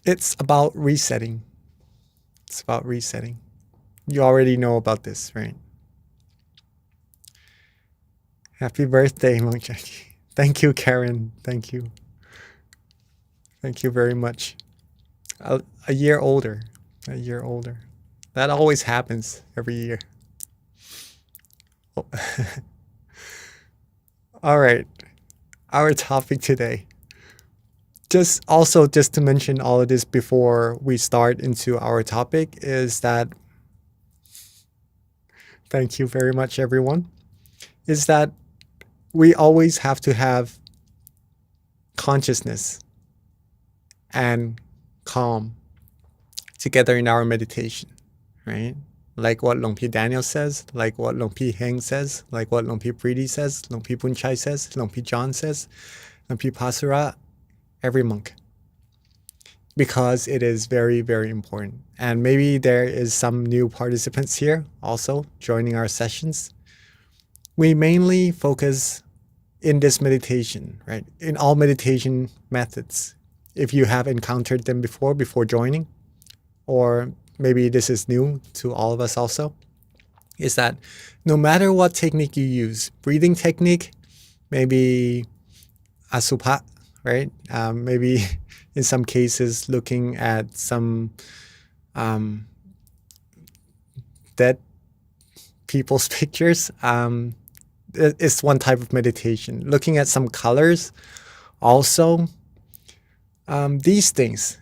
It's about resetting. It's about resetting. You already know about this, right? Happy birthday, Monk Jackie. Thank you, Karen. Thank you. Thank you very much. A year older. A year older. That always happens every year. Oh. All right. Our topic today. Just to mention all of this before we start into our topic is that, thank you very much, everyone, is that we always have to have consciousness and calm together in our meditation, right? Like what Long P Daniel says, like what Long P Heng says, like what Long P Preeti says, Long P Punchai says, Long P John says, Long P Pasura, every monk. Because it is very, very important. And maybe there is some new participants here also joining our sessions. We mainly focus in this meditation, right? In all meditation methods, if you have encountered them before joining, or maybe this is new to all of us also, is that no matter what technique you use, breathing technique, maybe asubha, right? Maybe in some cases looking at some dead people's pictures, it's one type of meditation. Looking at some colors also, these things,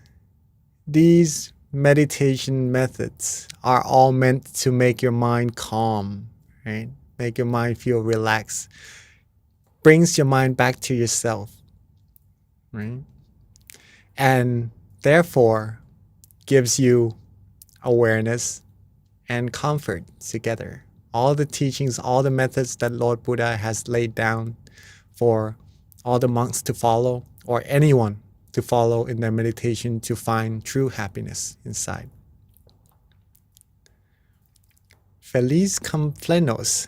these meditation methods are all meant to make your mind calm, right? Make your mind feel relaxed. Brings your mind back to yourself, right? And therefore gives you awareness and comfort together. All the teachings, all the methods that Lord Buddha has laid down for all the monks to follow, or anyone to follow in their meditation to find true happiness inside. Feliz cumpleaños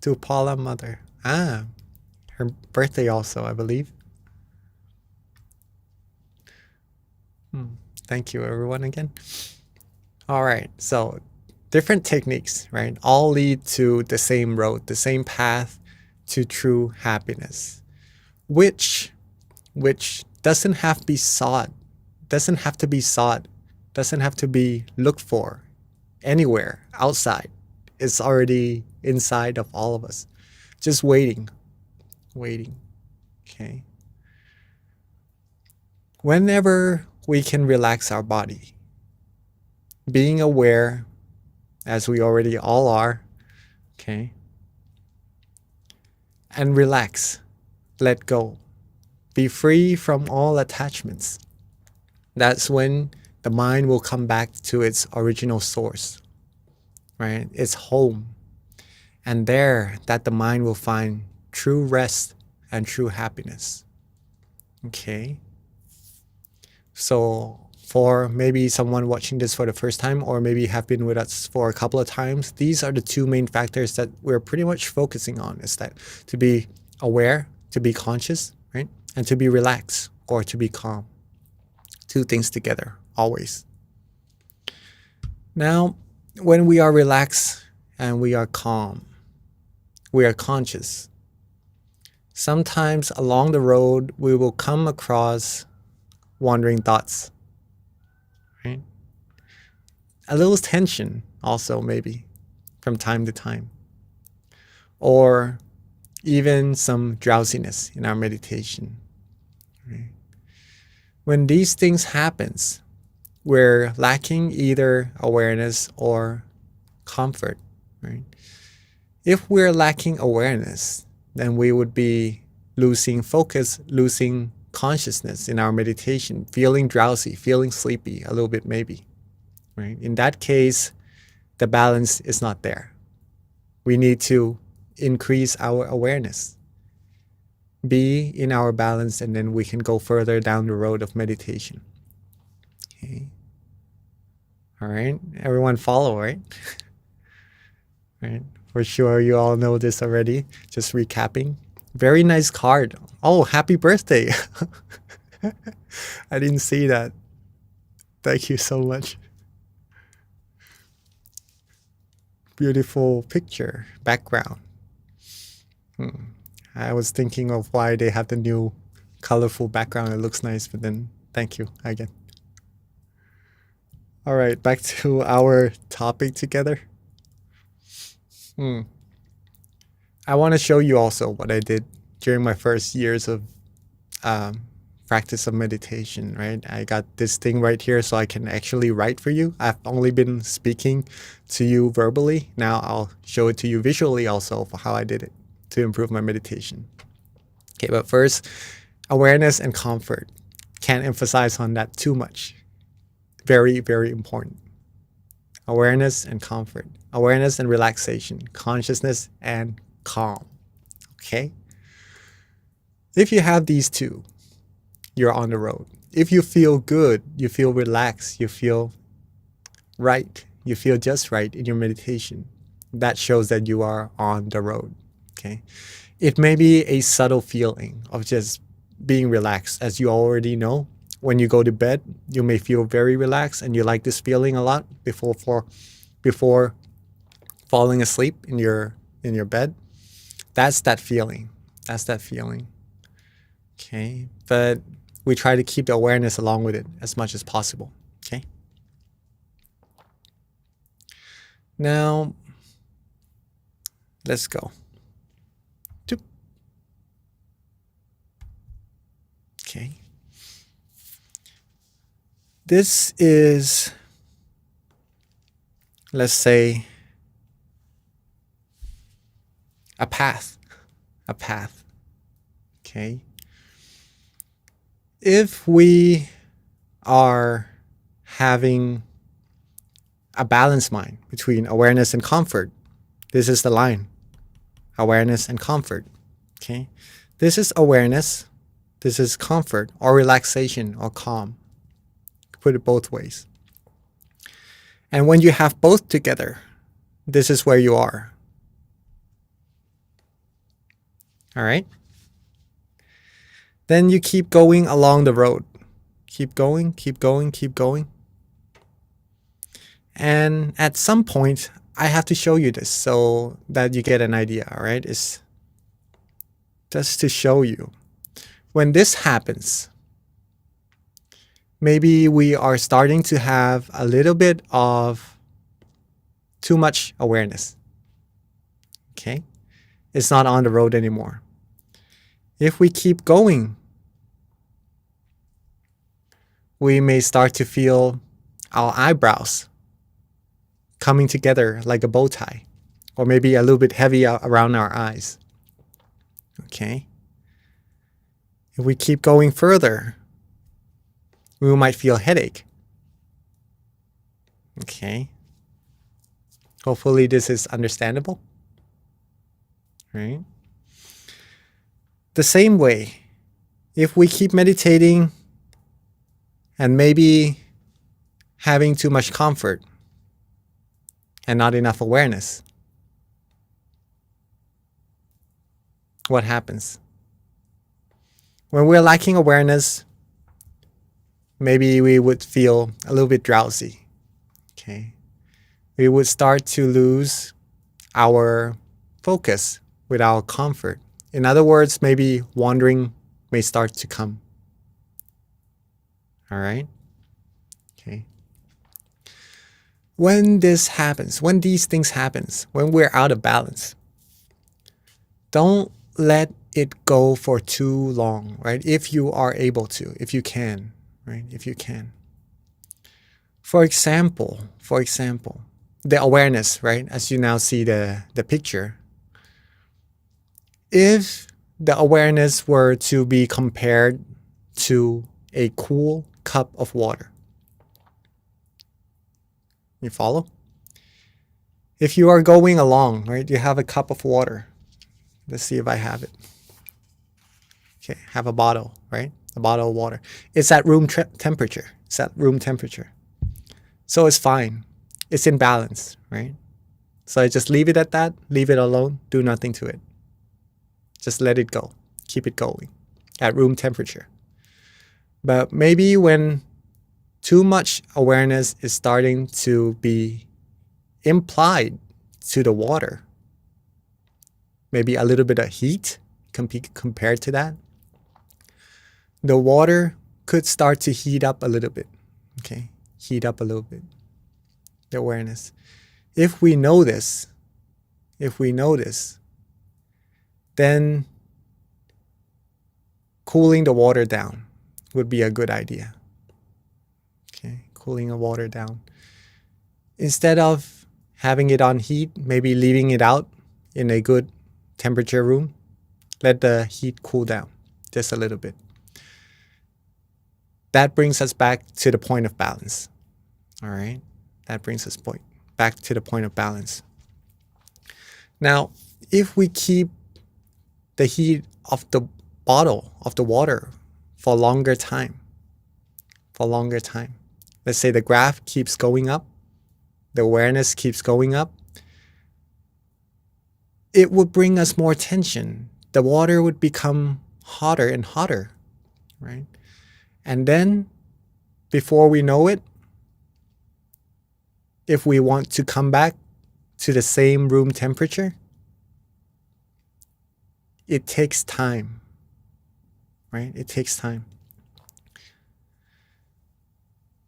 to Paula Mother. Her birthday also, I believe. Thank you, everyone, again. All right, so different techniques, right? All lead to the same road, the same path to true happiness, which doesn't have to be sought, doesn't have to be looked for anywhere outside. It's already inside of all of us, just waiting, okay? Whenever we can relax our body, being aware, as we already all are, okay? And relax, let go, be free from all attachments. That's when the mind will come back to its original source, right? Its home. And there, that the mind will find true rest and true happiness, okay? So for maybe someone watching this for the first time, or maybe have been with us for a couple of times, these are the two main factors that we're pretty much focusing on, is that to be aware, to be conscious, right? And to be relaxed or to be calm. Two things together, always. Now, when we are relaxed and we are calm, we are conscious. Sometimes along the road, we will come across wandering thoughts, right? A little tension also, maybe, from time to time. Or even some drowsiness in our meditation, right? When these things happens, we're lacking either awareness or comfort, right? If we're lacking awareness, then we would be losing focus, losing consciousness in our meditation, feeling drowsy, feeling sleepy a little bit maybe, right? In that case, the balance is not there. We need to increase our awareness, be in our balance, and then we can go further down the road of meditation. Okay. All right, everyone follow, right? Right. For sure, you all know this already. Just recapping. Very nice card. Oh, happy birthday. I didn't see that. Thank you so much. Beautiful picture, background. I was thinking of why they have the new colorful background. It looks nice, but then thank you again. All right, back to our topic together. I want to show you also what I did during my first years of practice of meditation, right? I got this thing right here so I can actually write for you. I've only been speaking to you verbally. Now I'll show it to you visually also for how I did it to improve my meditation. Okay, but first, awareness and comfort. Can't emphasize on that too much. Very, very important. Awareness and comfort. Awareness and relaxation. Consciousness and calm. Okay? If you have these two, you're on the road. If you feel good, you feel relaxed, you feel right, you feel just right in your meditation, that shows that you are on the road. Okay? It may be a subtle feeling of just being relaxed, as you already know. When you go to bed, you may feel very relaxed and you like this feeling a lot before falling asleep in your bed. That's that feeling. That's that feeling. Okay, but we try to keep the awareness along with it as much as possible. Okay. Now, let's go. Okay. This is, let's say, a path. A path. Okay. If we are having a balanced mind between awareness and comfort, this is the line. Awareness and comfort. Okay. This is awareness. This is comfort or relaxation or calm. Put it both ways. And when you have both together, this is where you are. All right? Then you keep going along the road. Keep going, keep going, keep going. And at some point, I have to show you this so that you get an idea, all right? It's just to show you. When this happens, maybe we are starting to have a little bit of too much awareness. Okay? It's not on the road anymore. If we keep going, we may start to feel our eyebrows coming together like a bow tie, or maybe a little bit heavy around our eyes. Okay? If we keep going further, we might feel headache. Okay? Hopefully this is understandable. Right? The same way, if we keep meditating and maybe having too much comfort and not enough awareness, what happens? When we're lacking awareness, maybe we would feel a little bit drowsy. Okay? We would start to lose our focus with our comfort. In other words, maybe wandering may start to come. All right? Okay. When this happens, when these things happen, when we're out of balance, don't let it go for too long, right? If you are able to, if you can, right? If you can. For example, the awareness, right? As you now see the picture. If the awareness were to be compared to a cool cup of water. You follow? If you are going along, right? You have a cup of water. Let's see if I have it. Okay, have a bottle, right? A bottle of water. It's at room temperature. It's at room temperature. So it's fine. It's in balance, right? So I just leave it at that. Leave it alone. Do nothing to it. Just let it go. Keep it going at room temperature. But maybe when too much awareness is starting to be implied to the water. Maybe a little bit of heat compared to that. The water could start to heat up a little bit. Okay, heat up a little bit. The awareness. If we know this, then cooling the water down would be a good idea. Okay, cooling the water down. Instead of having it on heat, maybe leaving it out in a good temperature room, let the heat cool down just a little bit. That brings us back to the point of balance. All right, that brings us back to the point of balance. Now, if we keep the heat of the bottle of the water for a longer time, let's say the graph keeps going up, the awareness keeps going up, it would bring us more tension. The water would become hotter and hotter, right? And then, before we know it, if we want to come back to the same room temperature, it takes time, right? It takes time.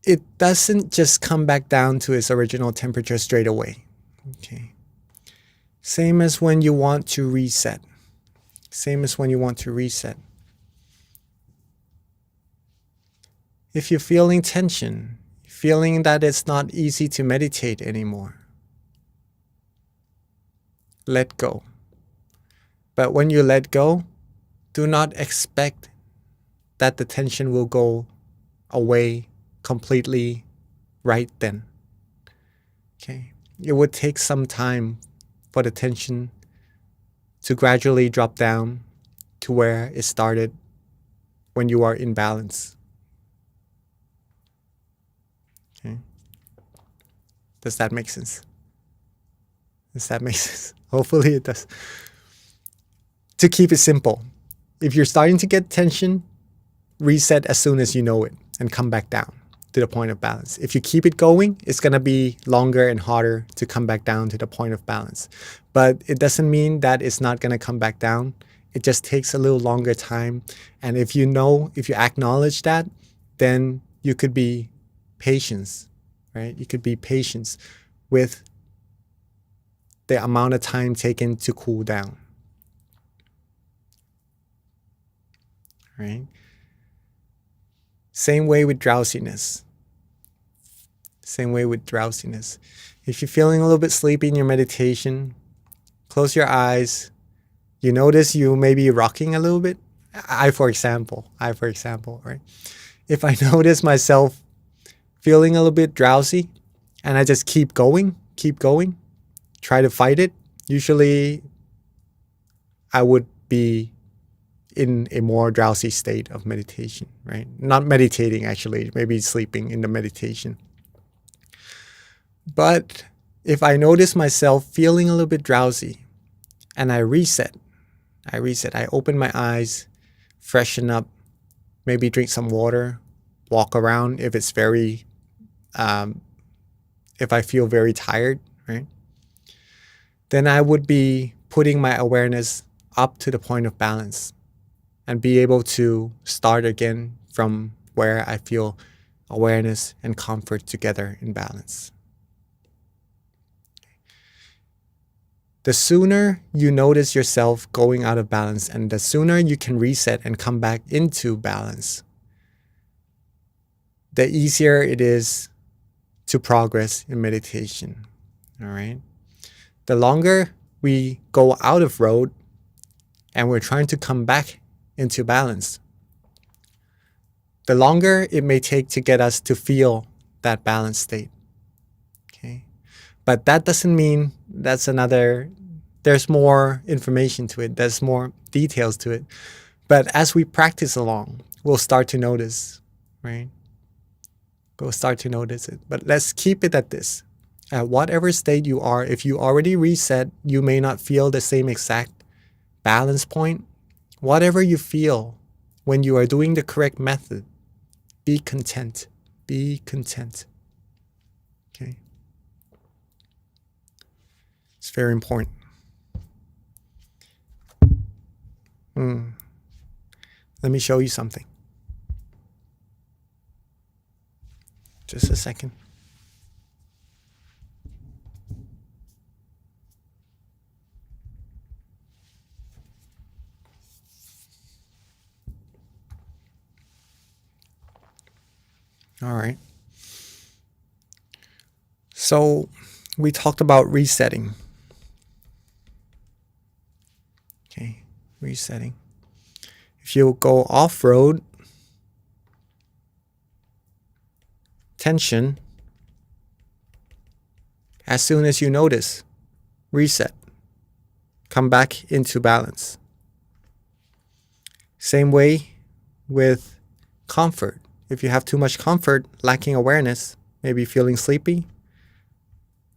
It doesn't just come back down to its original temperature straight away, okay? Same as when you want to reset. If you're feeling tension, feeling that it's not easy to meditate anymore, let go. But when you let go, do not expect that the tension will go away completely right then. Okay? It would take some time for the tension to gradually drop down to where it started when you are in balance. Okay? Does that make sense? Hopefully it does. To keep it simple, if you're starting to get tension, reset as soon as you know it and come back down to the point of balance. If you keep it going, it's going to be longer and harder to come back down to the point of balance. But it doesn't mean that it's not going to come back down. It just takes a little longer time. And if you acknowledge that, then you could be patient, right? You could be patient with the amount of time taken to cool down. Right? Same way with drowsiness. If you're feeling a little bit sleepy in your meditation, close your eyes. You notice you may be rocking a little bit. I, for example, right? If I notice myself feeling a little bit drowsy and I just keep going, try to fight it, usually I would be in a more drowsy state of meditation, right? Not meditating, actually, maybe sleeping in the meditation. But if I notice myself feeling a little bit drowsy and I reset, I open my eyes, freshen up, maybe drink some water, walk around if it's if I feel very tired, right? Then I would be putting my awareness up to the point of balance and be able to start again from where I feel awareness and comfort together in balance. The sooner you notice yourself going out of balance and the sooner you can reset and come back into balance, the easier it is to progress in meditation. All right? The longer we go out of road and we're trying to come back into balance, the longer it may take to get us to feel that balanced state. Okay? But that doesn't mean there's more information to it, there's more details to it. But as we practice along, we'll start to notice, right? We'll start to notice it. But let's keep it at this. At whatever state you are, if you already reset, you may not feel the same exact balance point. Whatever you feel when you are doing the correct method, be content. Be content. Okay. It's very important. Let me show you something. Just a second. All right. So we talked about resetting. Okay, resetting. If you go off-road, tension, as soon as you notice, reset. Come back into balance. Same way with comfort. If you have too much comfort, lacking awareness, maybe feeling sleepy,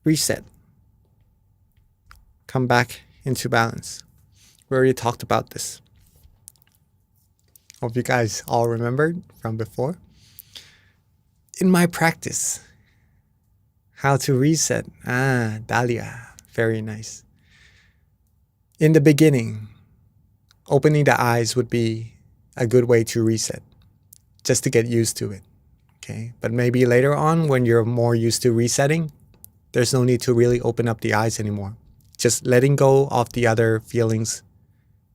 reset. Come back into balance. We already talked about this. Hope you guys all remembered from before. In my practice, how to reset. Dahlia, very nice. In the beginning, opening the eyes would be a good way to reset, just to get used to it. Okay, but maybe later on, when you're more used to resetting, there's no need to really open up the eyes anymore. Just letting go of the other feelings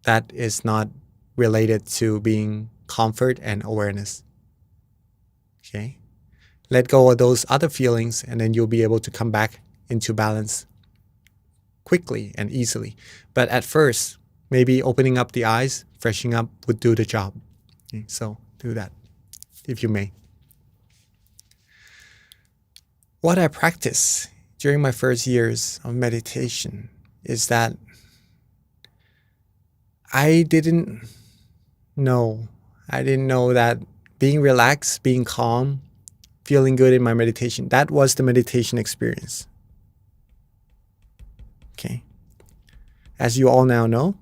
that is not related to being comfort and awareness. Okay, let go of those other feelings, and then you'll be able to come back into balance quickly and easily. But at first, maybe opening up the eyes, freshening up would do the job. Okay, so do that, if you may. What I practice during my first years of meditation is that I didn't know that being relaxed, being calm, feeling good in my meditation, that was the meditation experience. Okay. As you all now know,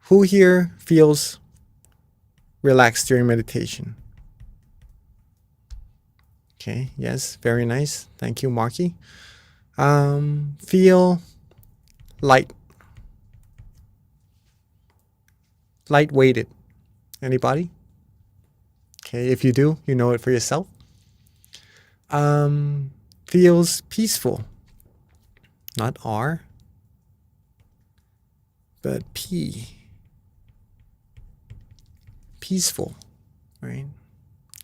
who here feels relaxed during meditation? Okay, yes, very nice. Thank you, Marky. Feel light-weighted. Anybody? Okay, if you do, you know it for yourself. Feels peaceful. Not R, but P. Peaceful, right?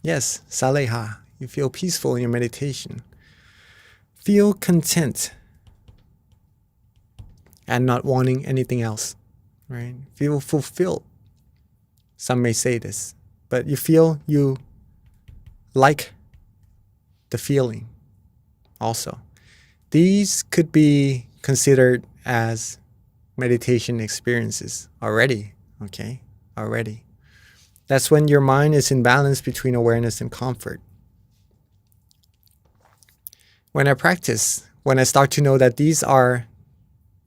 Yes, Saleha, you feel peaceful in your meditation. Feel content and not wanting anything else, right? Feel fulfilled. Some may say this, but you feel you like the feeling also. These could be considered as meditation experiences already, okay? Already. That's when your mind is in balance between awareness and comfort. When I practice, when I start to know that these are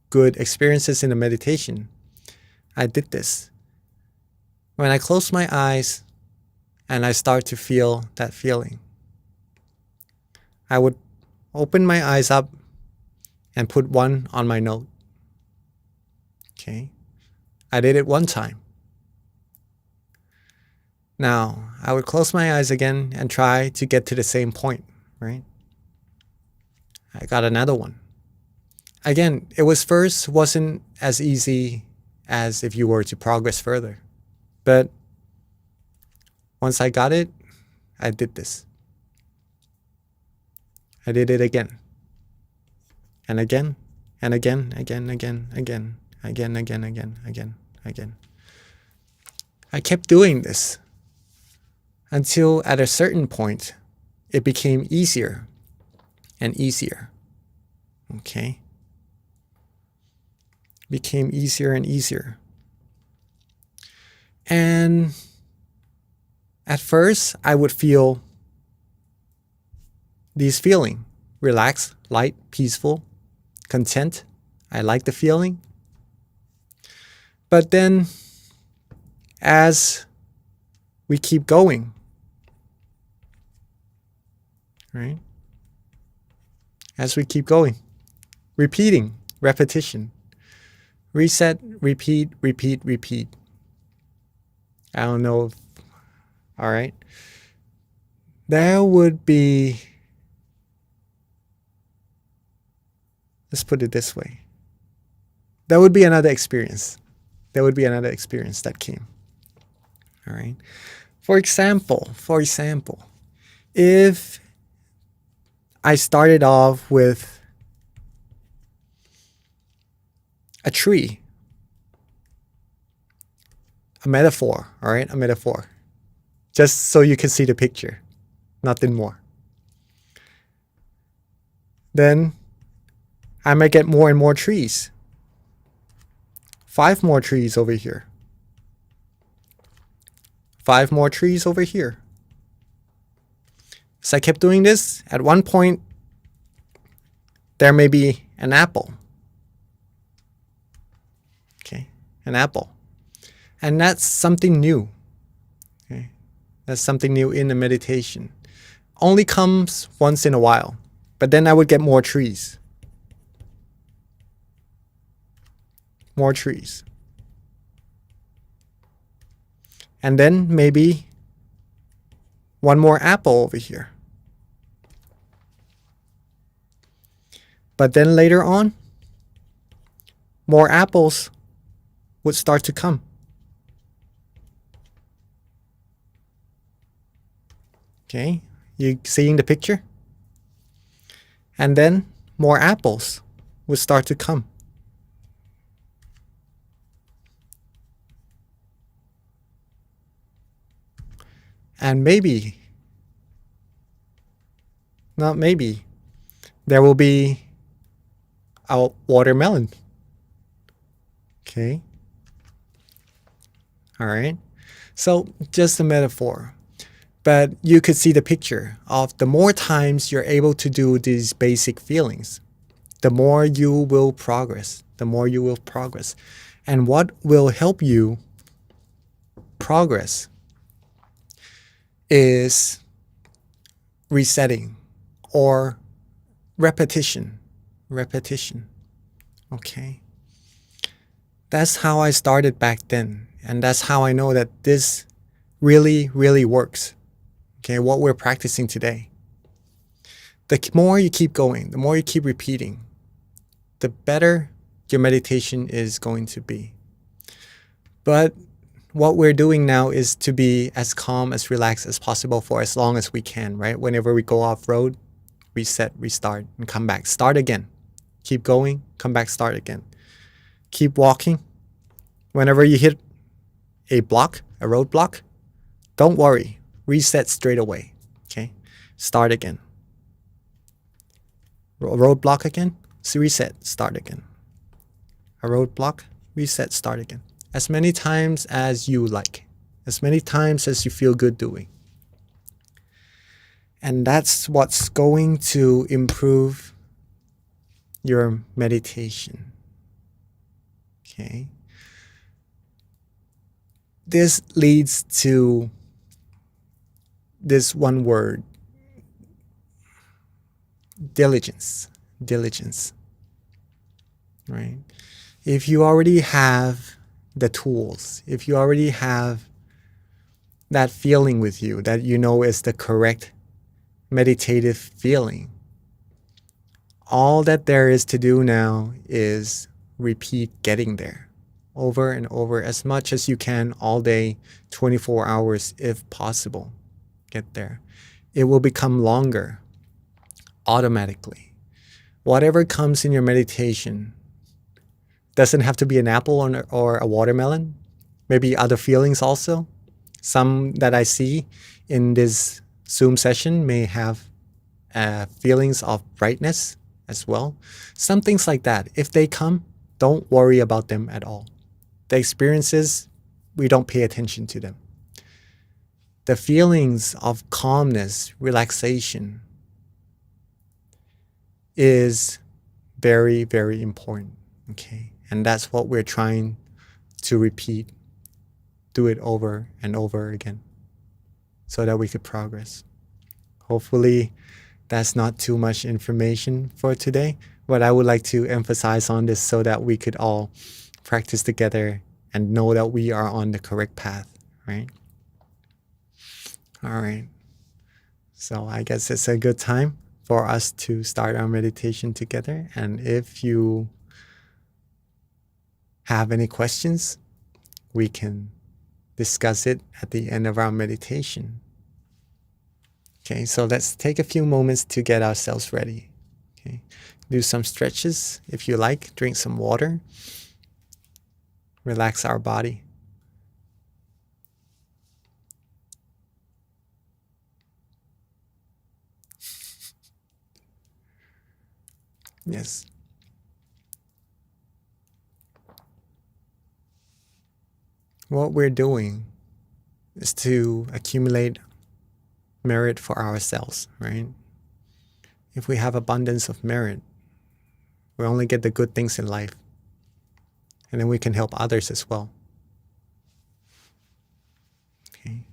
good experiences in the meditation, I did this. When I close my eyes and I start to feel that feeling, I would open my eyes up and put one on my note. Okay? I did it one time. Now, I would close my eyes again and try to get to the same point, right? I got another one. Again, it wasn't as easy as if you were to progress further. But once I got it, I did this. I did it again. And again, and again. I kept doing this until at a certain point, it became easier and easier. Okay? Became easier and easier. And at first, I would feel these feeling, relaxed, light, peaceful, content. I like the feeling. But then as we keep going. Right? As we keep going. Repeating, repetition. Reset, repeat, repeat, repeat. I don't know if, all right. There would be, let's put it this way. There would be another experience. There would be another experience that came. All right. For example, if I started off with a tree, a metaphor, all right, a metaphor, just so you can see the picture, nothing more. Then I might get more and more trees. 5 more trees over here. 5 more trees over here. So I kept doing this. At one point, there may be an apple. Okay, an apple. And that's something new. Okay, that's something new in the meditation. Only comes once in a while. But then I would get more trees. More trees. And then maybe one more apple over here. But then later on, more apples would start to come. Okay, you seeing the picture? And then more apples would start to come. And maybe, not maybe, there will be a watermelon. Okay. All right. So just a metaphor. But you could see the picture of the more times you're able to do these basic feelings, the more you will progress. The more you will progress. And what will help you progress is resetting or repetition. Okay. That's how I started back then. And that's how I know that this really, really works. Okay, what we're practicing today. The more you keep going, the more you keep repeating, the better your meditation is going to be. But what we're doing now is to be as calm, as relaxed as possible for as long as we can, right? Whenever we go off road, reset, restart, and come back. Start again. Keep going, come back, start again. Keep walking. Whenever you hit a block, a roadblock, don't worry. Reset straight away. Okay? Start again. Roadblock again. So reset, start again. A roadblock, reset, start again. As many times as you like. As many times as you feel good doing. And that's what's going to improve your meditation. Okay? This leads to this one word, diligence. Right? If you already have the tools, if you already have that feeling with you that you know is the correct meditative feeling, all that there is to do now is repeat getting there over and over as much as you can all day, 24 hours if possible. Get there. It will become longer automatically. Whatever comes in your meditation doesn't have to be an apple or a watermelon. Maybe other feelings also. Some that I see in this Zoom session may have feelings of brightness as well. Some things like that. If they come, don't worry about them at all. The experiences, we don't pay attention to them. The feelings of calmness, relaxation is very, very important. Okay? And that's what we're trying to repeat do it over and over again so that we could progress. Hopefully that's not too much information for today, but I would like to emphasize on this so that we could all practice together and know that we are on the correct path, right? All right. So I guess it's a good time for us to start our meditation together. And if you have any questions, we can discuss it at the end of our meditation. Okay, so let's take a few moments to get ourselves ready. Okay, do some stretches if you like, drink some water, relax our body. Yes. What we're doing is to accumulate merit for ourselves, right? If we have abundance of merit, we only get the good things in life. And then we can help others as well. Okay.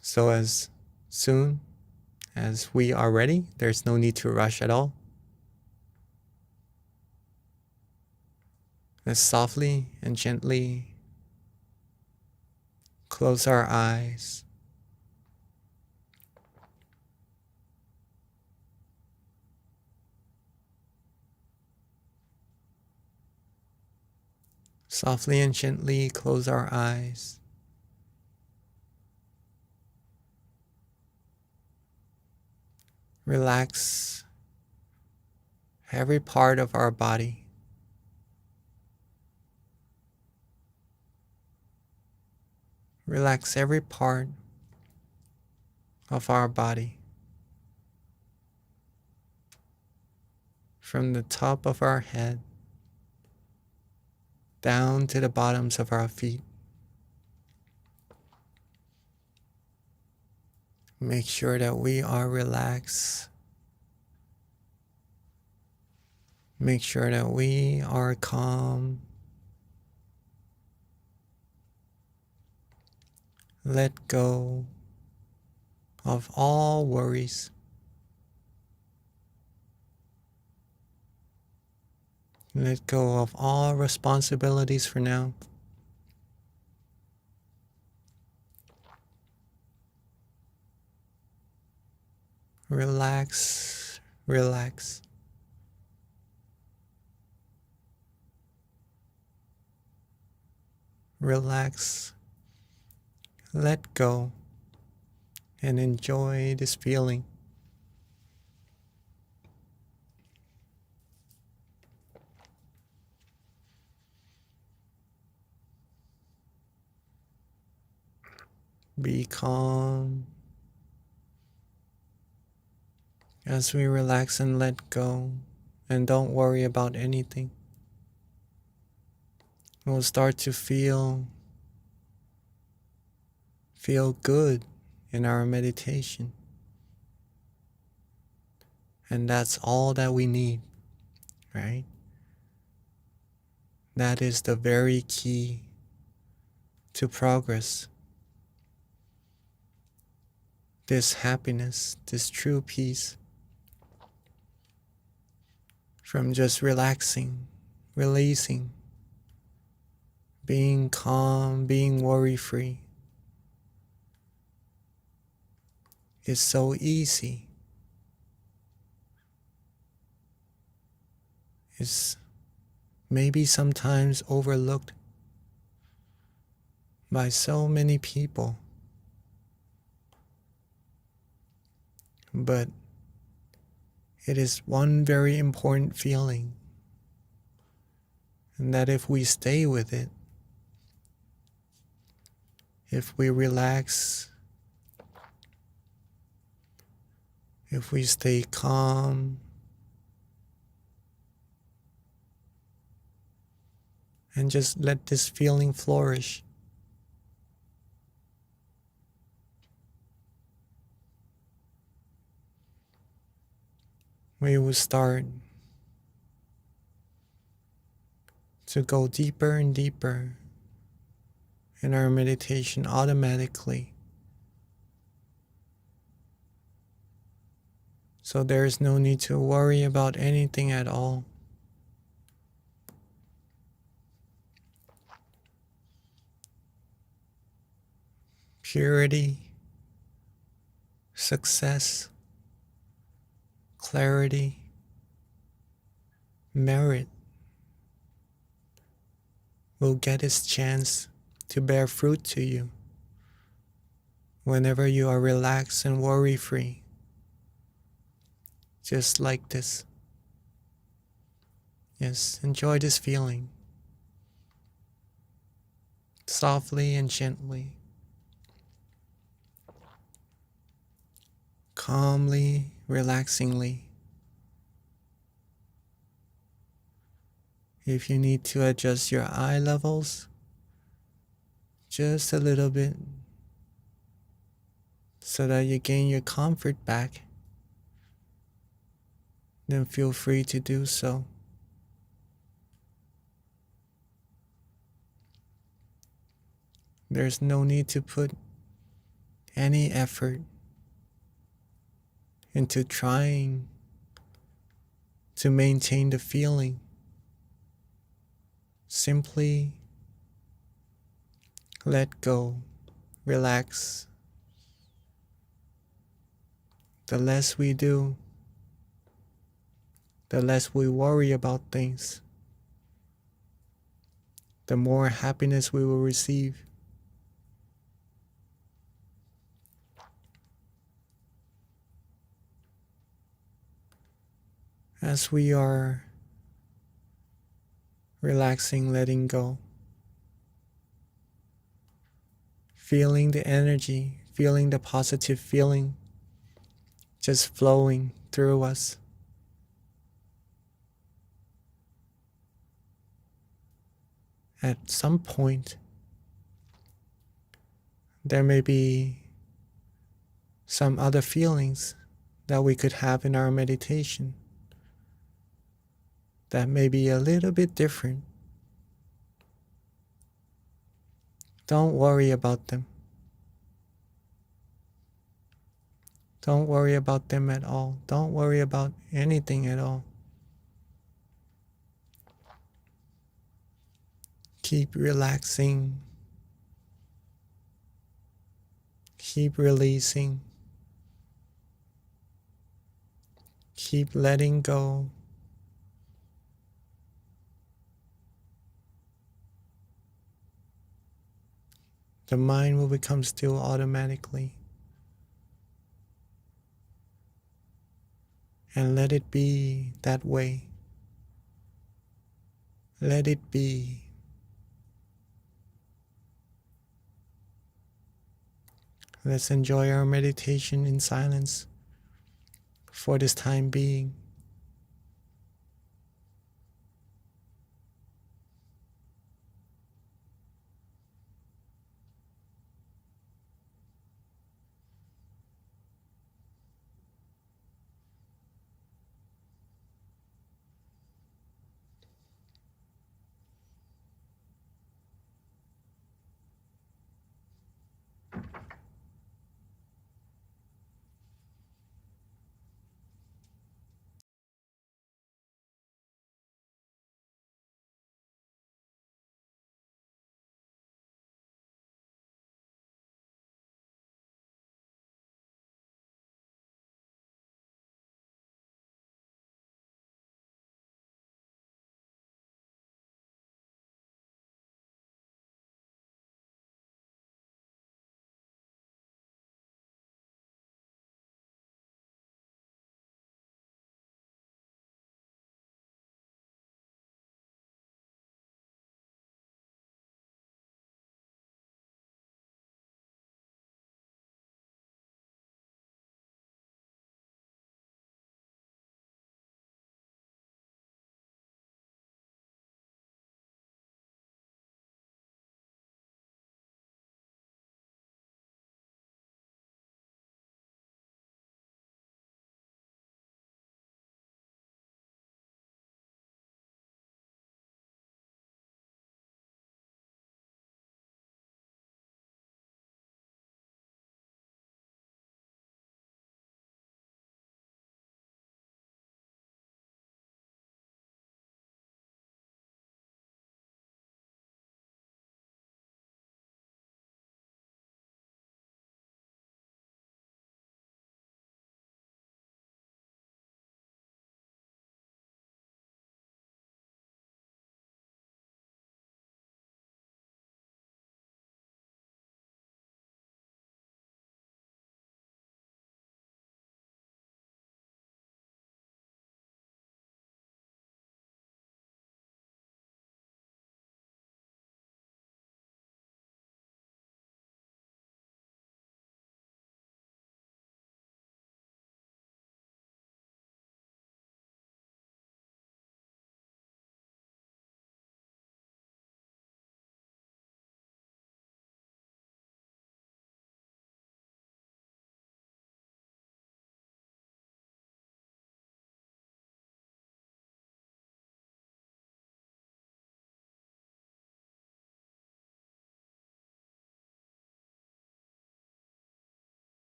So as soon as we are ready, there's no need to rush at all. Let's softly and gently close our eyes. Softly and gently close our eyes. Relax every part of our body. Relax every part of our body. From the top of our head down to the bottoms of our feet. Make sure that we are relaxed. Make sure that we are calm. Let go of all worries. Let go of all responsibilities for now. Relax, relax. Relax. Let go and enjoy this feeling. Be calm as we relax and let go, and don't worry about anything. We'll start to feel good in our meditation. And that's all that we need, right? That is the very key to progress. This happiness, this true peace, from just relaxing, releasing, being calm, being worry-free, is so easy. It's maybe sometimes overlooked by so many people. But it is one very important feeling, and that if we stay with it, if we relax, if we stay calm, and just let this feeling flourish, we will start to go deeper and deeper in our meditation automatically. So there is no need to worry about anything at all. Purity, success, clarity, merit will get its chance to bear fruit to you whenever you are relaxed and worry-free. Just like this. Yes, enjoy this feeling. Softly and gently. Calmly, relaxingly. If you need to adjust your eye levels just a little bit so that you gain your comfort back, then feel free to do so. There's no need to put any effort into trying to maintain the feeling. Simply let go, relax. The less we do, the less we worry about things, the more happiness we will receive. As we are relaxing, letting go, feeling the energy, feeling the positive feeling just flowing through us. At some point, there may be some other feelings that we could have in our meditation that may be a little bit different. Don't worry about them. Don't worry about them at all. Don't worry about anything at all. Keep relaxing. Keep releasing. Keep letting go. The mind will become still automatically. And let it be that way. Let it be. Let's enjoy our meditation in silence for this time being.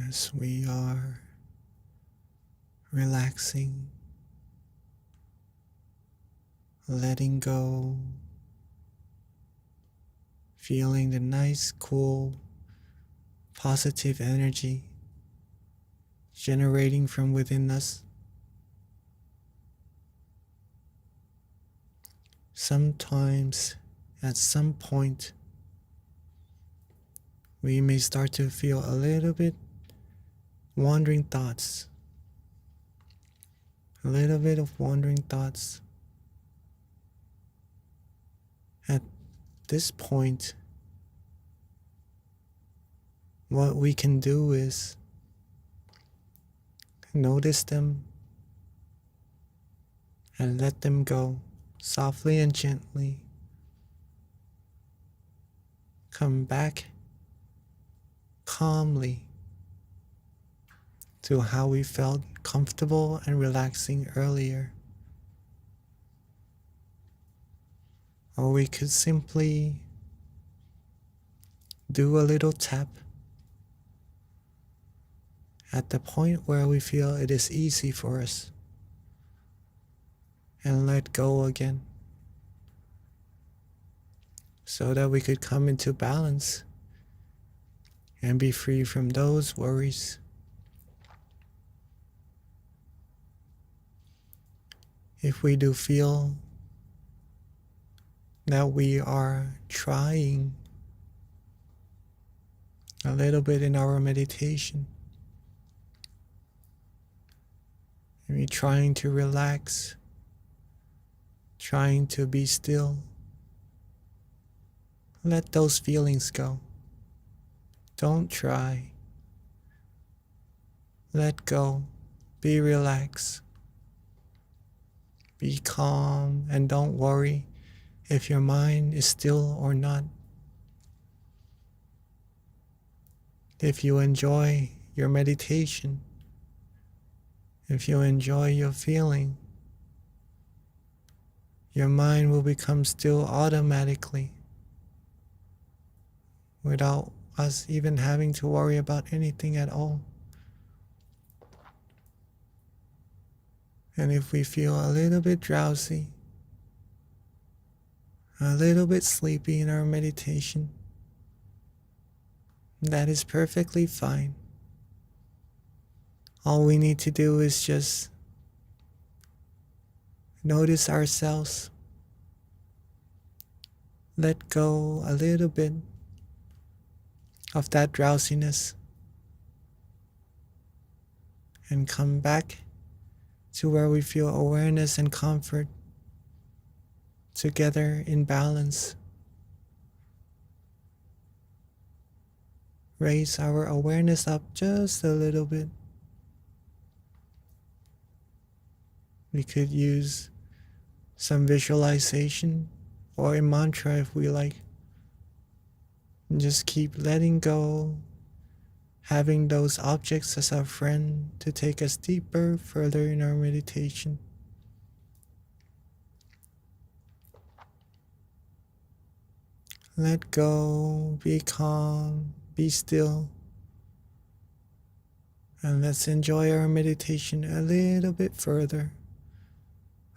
as we are relaxing, letting go, feeling the nice, cool, positive energy generating from within us. Sometimes, at some point, we may start to feel a little bit wandering thoughts. A little bit of wandering thoughts. At this point, what we can do is notice them and let them go softly and gently. Come back calmly to how we felt comfortable and relaxing earlier. Or we could simply do a little tap at the point where we feel it is easy for us and let go again, so that we could come into balance and be free from those worries. If we do feel that we are trying a little bit in our meditation, and we're trying to relax, trying to be still, let those feelings go. Don't try. Let go. Be relaxed. Be calm, and don't worry if your mind is still or not. If you enjoy your meditation, if you enjoy your feeling, your mind will become still automatically without us even having to worry about anything at all. And if we feel a little bit drowsy, a little bit sleepy in our meditation, that is perfectly fine. All we need to do is just notice ourselves, let go a little bit of that drowsiness, and come back to where we feel awareness and comfort together in balance. Raise our awareness up just a little bit. We could use some visualization or a mantra if we like. And just keep letting go, having those objects as our friend to take us deeper, further in our meditation. Let go, be calm, be still, and let's enjoy our meditation a little bit further,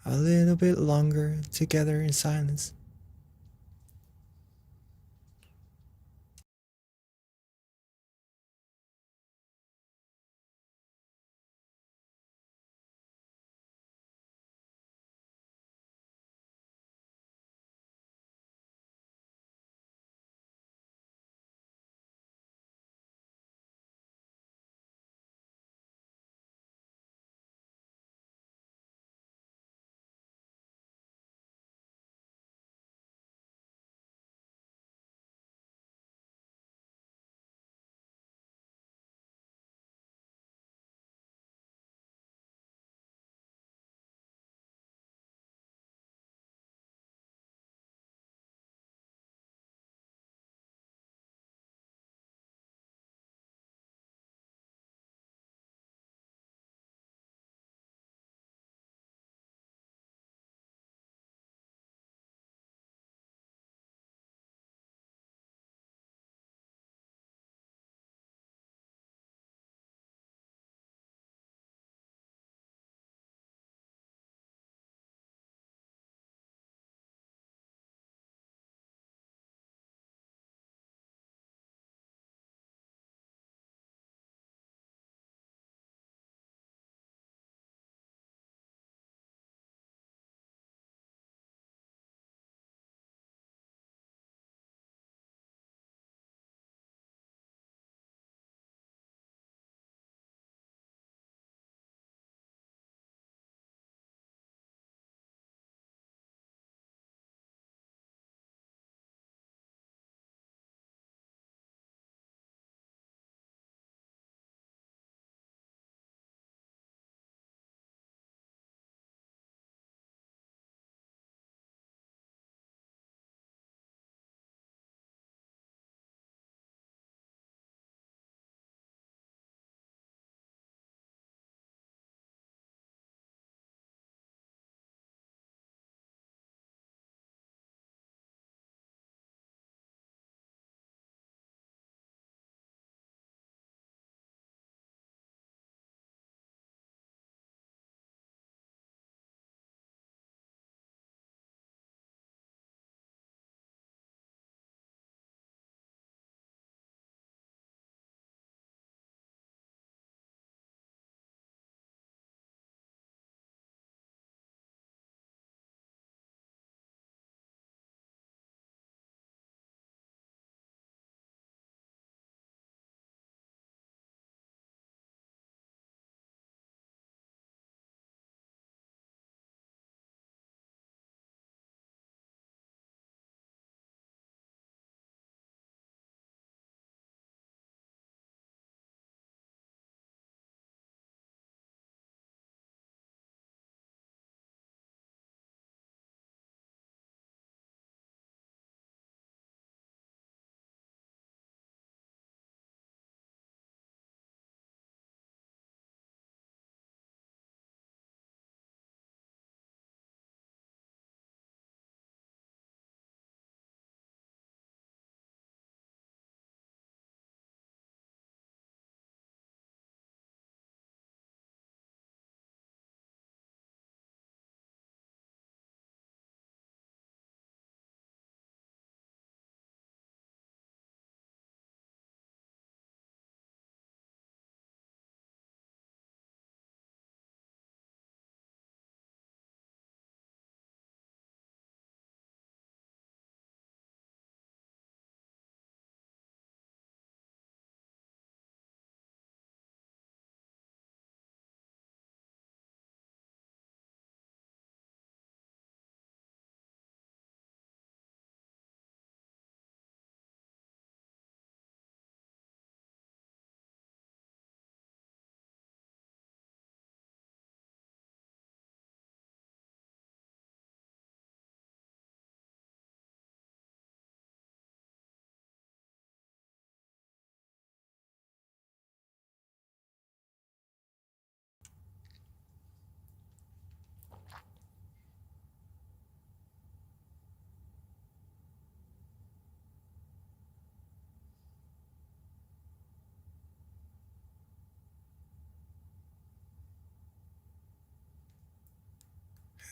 a little bit longer together in silence.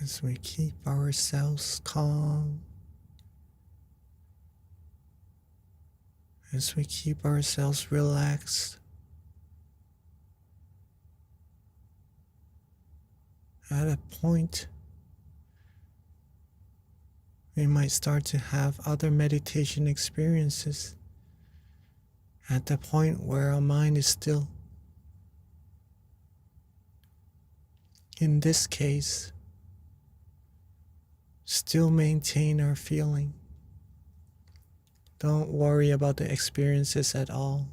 as we keep ourselves calm, as we keep ourselves relaxed. At a point, we might start to have other meditation experiences at the point where our mind is still. In this case, still maintain our feeling. Don't worry about the experiences at all.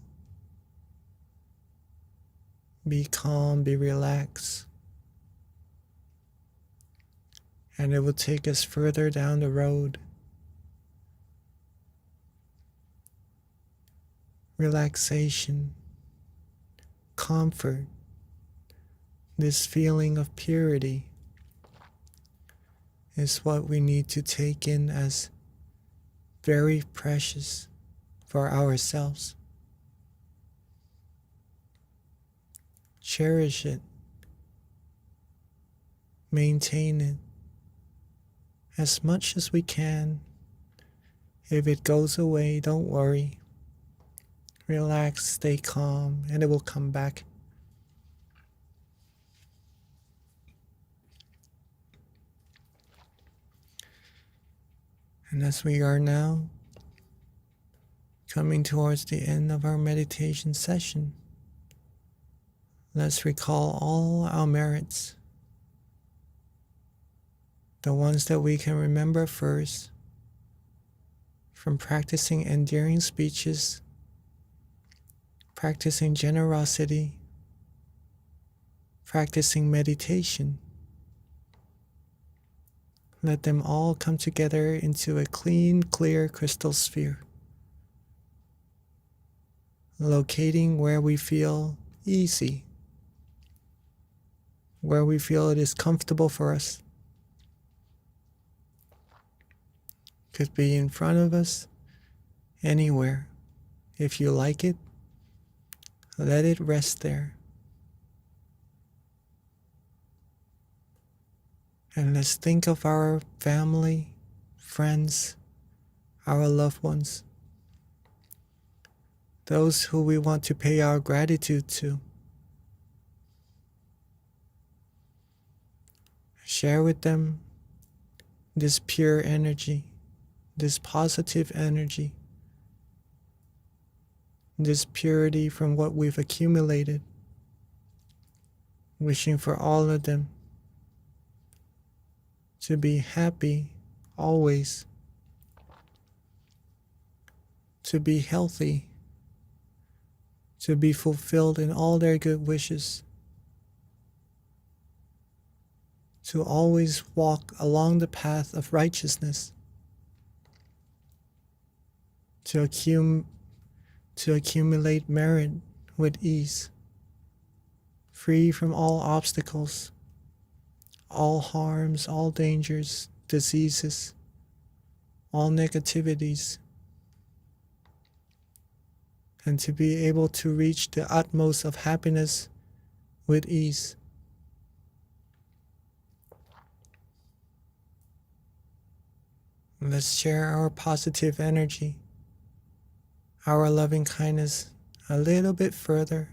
Be calm, be relaxed. And it will take us further down the road. Relaxation, comfort, this feeling of purity is what we need to take in as very precious for ourselves. Cherish it. Maintain it as much as we can. If it goes away, don't worry. Relax, stay calm, and it will come back. And as we are now coming towards the end of our meditation session, let's recall all our merits. The ones that we can remember first, from practicing endearing speeches, practicing generosity, practicing meditation. Let them all come together into a clean, clear crystal sphere, locating where we feel easy, where we feel it is comfortable for us. Could be in front of us, anywhere. If you like it, let it rest there. And let's think of our family, friends, our loved ones, those who we want to pay our gratitude to. Share with them this pure energy, this positive energy, this purity from what we've accumulated, wishing for all of them to be happy always, to be healthy, to be fulfilled in all their good wishes, to always walk along the path of righteousness, to accumulate merit with ease, free from all obstacles, all harms, all dangers, diseases, all negativities, and to be able to reach the utmost of happiness with ease. Let's share our positive energy, our loving kindness a little bit further,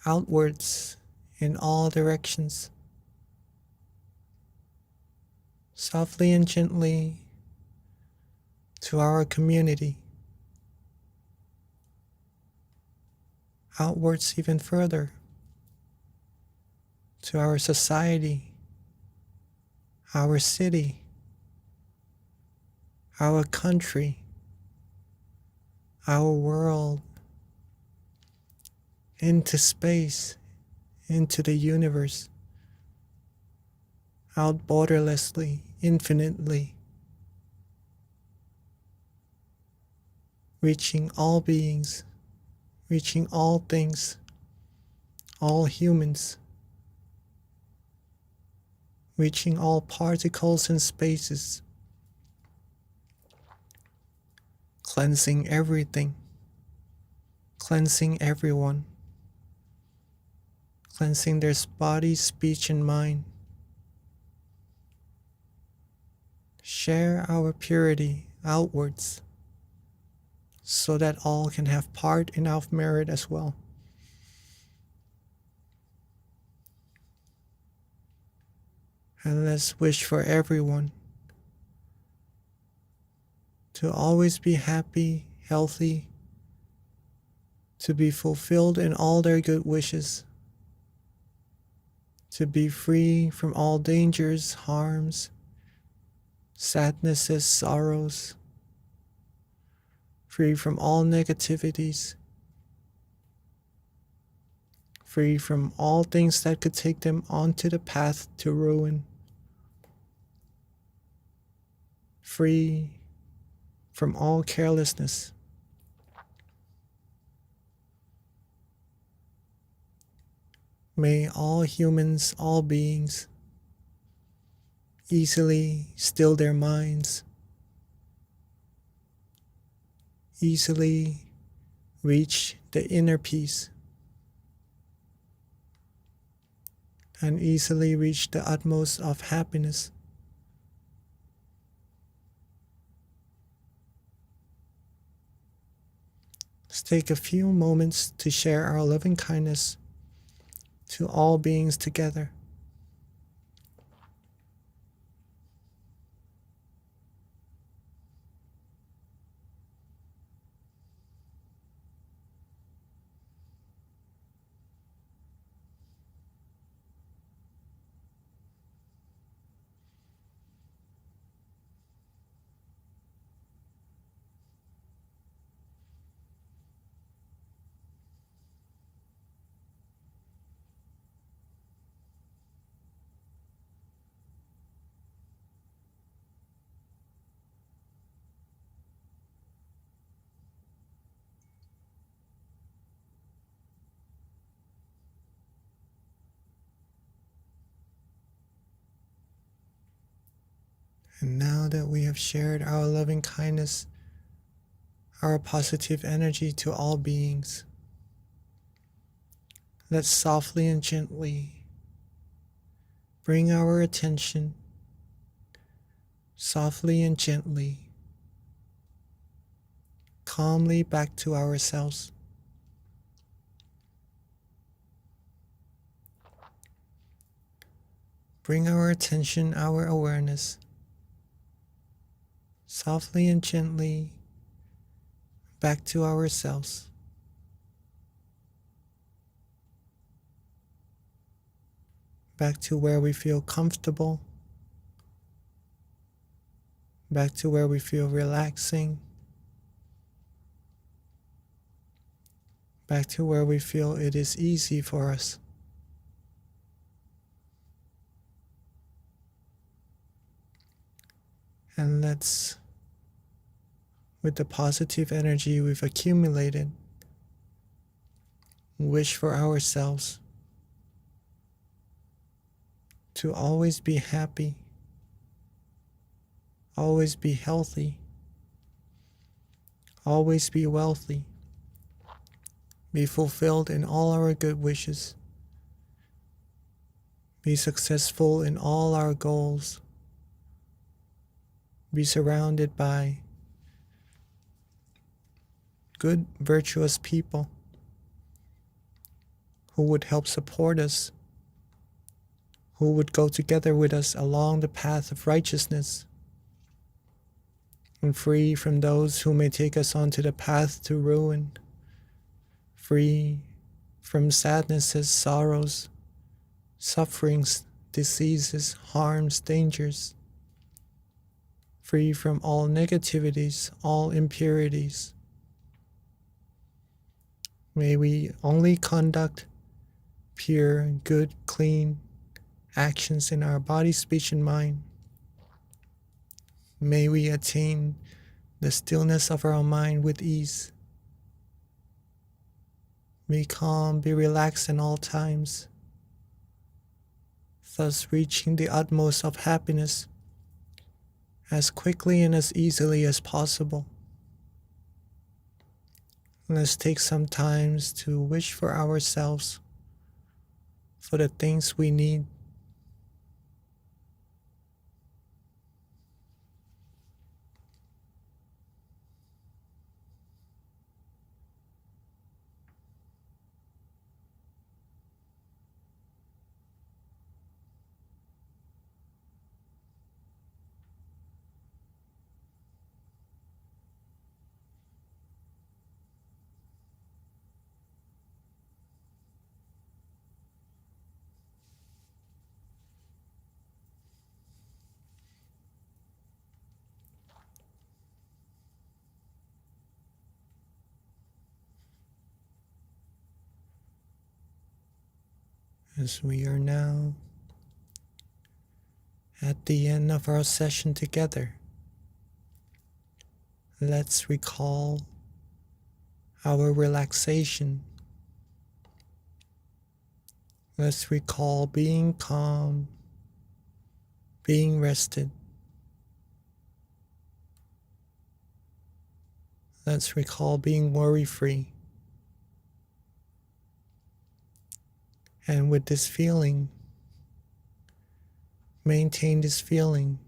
outwards in all directions. Softly and gently to our community, outwards even further to our society, our city, our country, our world, into space, into the universe, out borderlessly, infinitely, reaching all beings, reaching all things, all humans, reaching all particles and spaces, cleansing everything, cleansing everyone, cleansing their body, speech, and mind, share our purity outwards so that all can have part in our merit as well. And let's wish for everyone to always be happy, healthy, to be fulfilled in all their good wishes, to be free from all dangers, harms, sadnesses, sorrows, free from all negativities, free from all things that could take them onto the path to ruin, free from all carelessness. May all humans, all beings, easily still their minds, easily reach the inner peace, and easily reach the utmost of happiness. Let's take a few moments to share our loving kindness to all beings together. And now that we have shared our loving kindness, our positive energy to all beings, let's softly and gently bring our attention softly and gently, calmly back to ourselves. Bring our attention, our awareness, softly and gently back to ourselves. Back to where we feel comfortable. Back to where we feel relaxing. Back to where we feel it is easy for us. And let's, with the positive energy we've accumulated, wish for ourselves to always be happy, always be healthy, always be wealthy, be fulfilled in all our good wishes, be successful in all our goals, be surrounded by good, virtuous people who would help support us, who would go together with us along the path of righteousness, and free from those who may take us onto the path to ruin, free from sadnesses, sorrows, sufferings, diseases, harms, dangers, free from all negativities, all impurities. May we only conduct pure, good, clean actions in our body, speech, and mind. May we attain the stillness of our mind with ease. Be calm, be relaxed in all times, thus reaching the utmost of happiness as quickly and as easily as possible. Let's take some time to wish for ourselves, for the things we need. as we are now at the end of our session together, let's recall our relaxation. Let's recall being calm, being rested. Let's recall being worry-free. And with this feeling, maintain this feeling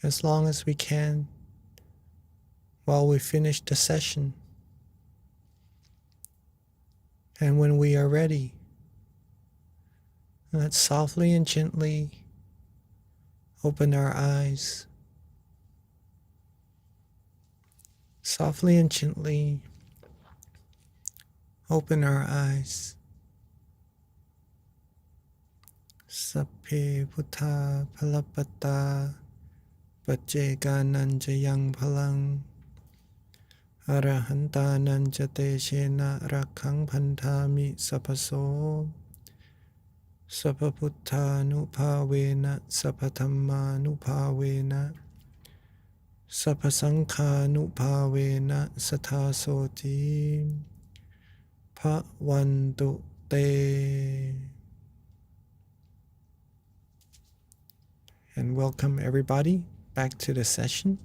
as long as we can while we finish the session. And when we are ready, let's softly and gently open our eyes. Softly and gently open our eyes. Sapphe Buddha Phalapata Pacchekananjayang Phalang Arahantananjate Shena Rakhang Phantami Sapaso Sapaputthanupavena Sapathammanupavena Sapasangkhanupavena Sathasoti Bhavantu Te. And welcome everybody back to the session.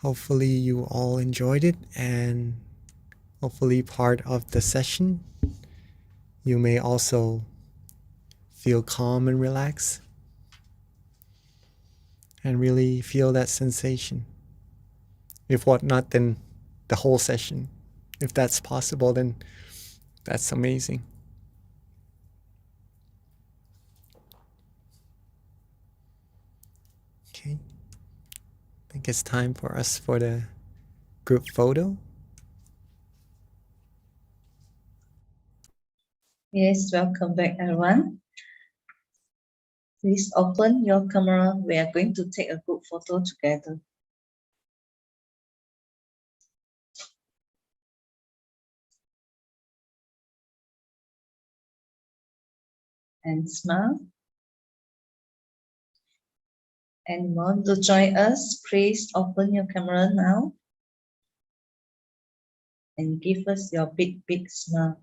Hopefully you all enjoyed it, and hopefully part of the session you may also feel calm and relaxed and really feel that sensation. If what not, then the whole session. If that's possible, then that's amazing. Okay, I think it's time for us for the group photo. Yes, welcome back everyone. Please open your camera. We are going to take a group photo together. And smile. And want to join us, please open your camera now. And give us your big smile.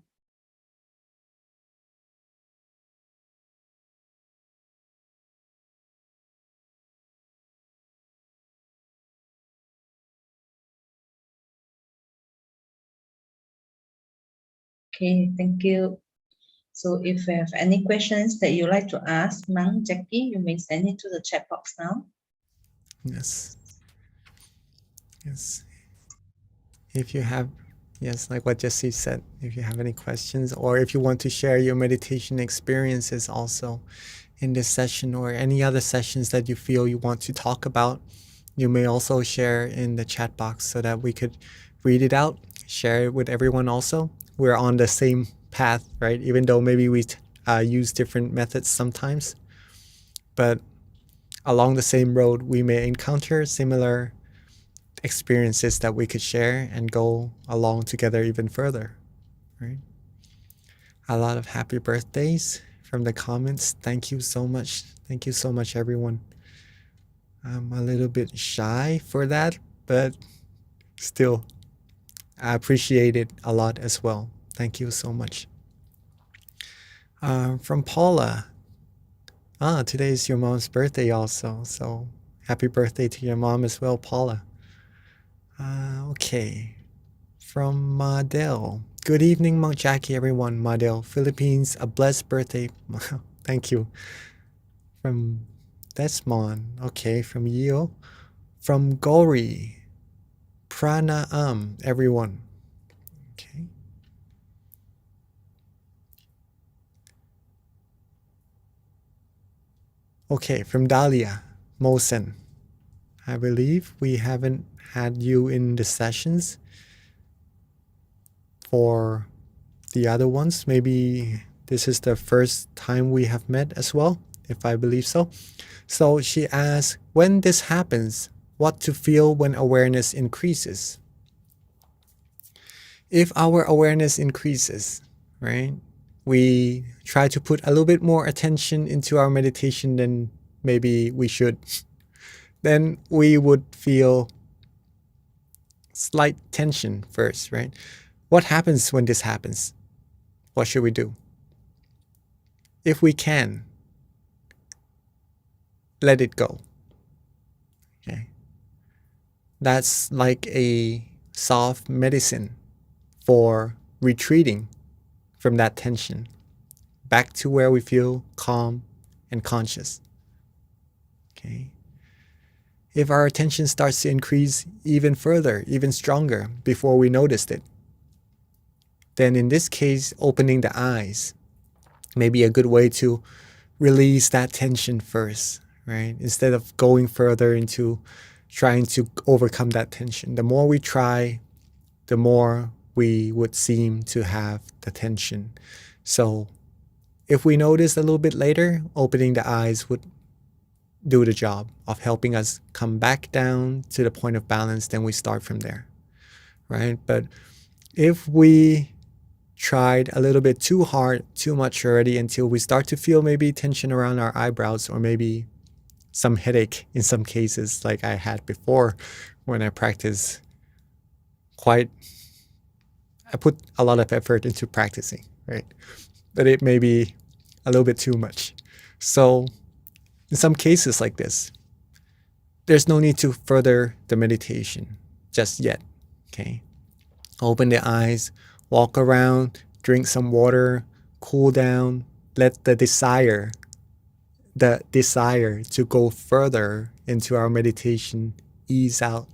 Okay, thank you. So if you have any questions that you'd like to ask Mang, Jackie, you may send it to the chat box now. Yes. Yes. If you have, yes, like what Jesse said, if you have any questions or if you want to share your meditation experiences also in this session or any other sessions that you feel you want to talk about, you may also share in the chat box so that we could read it out, share it with everyone also. We're on the same path, right? Even though maybe we use different methods sometimes, but along the same road, we may encounter similar experiences that we could share and go along together even further, right? A lot of happy birthdays from the comments. Thank you so much. Thank you so much, everyone. I'm a little bit shy for that, but still, I appreciate it a lot as well. Thank you so much. From Paula. Today is your mom's birthday also, so happy birthday to your mom as well, Paula. Okay. From Madel. Good evening, Monk Jackie, everyone. Madel, Philippines, a blessed birthday. Thank you. From Desmond. Okay, from Yeo. From Gori. Pranaam, everyone. Okay. Okay, from Dahlia. Mosen. I believe we haven't had you in the sessions for the other ones. Maybe this is the first time we have met as well, if I believe so. So she asks, when this happens, what to feel when awareness increases? If our awareness increases, right, we try to put a little bit more attention into our meditation than maybe we should, then we would feel slight tension first, right? What happens when this happens? What should we do? If we can, let it go. Okay. That's like a soft medicine for retreating from that tension back to where we feel calm and conscious. Okay. If our attention starts to increase even further, even stronger before we noticed it, then in this case, opening the eyes may be a good way to release that tension first, right? Instead of going further into trying to overcome that tension. The more we try, the more we would seem to have the tension. So if we notice a little bit later, opening the eyes would do the job of helping us come back down to the point of balance. Then we start from there, right? But if we tried a little bit too hard, too much already, until we start to feel maybe tension around our eyebrows, or maybe some headache in some cases, like I had before when I practiced I put a lot of effort into practicing, right? But it may be a little bit too much. So in some cases like this, there's no need to further the meditation just yet, okay? Open the eyes, walk around, drink some water, cool down, let the desire to go further into our meditation ease out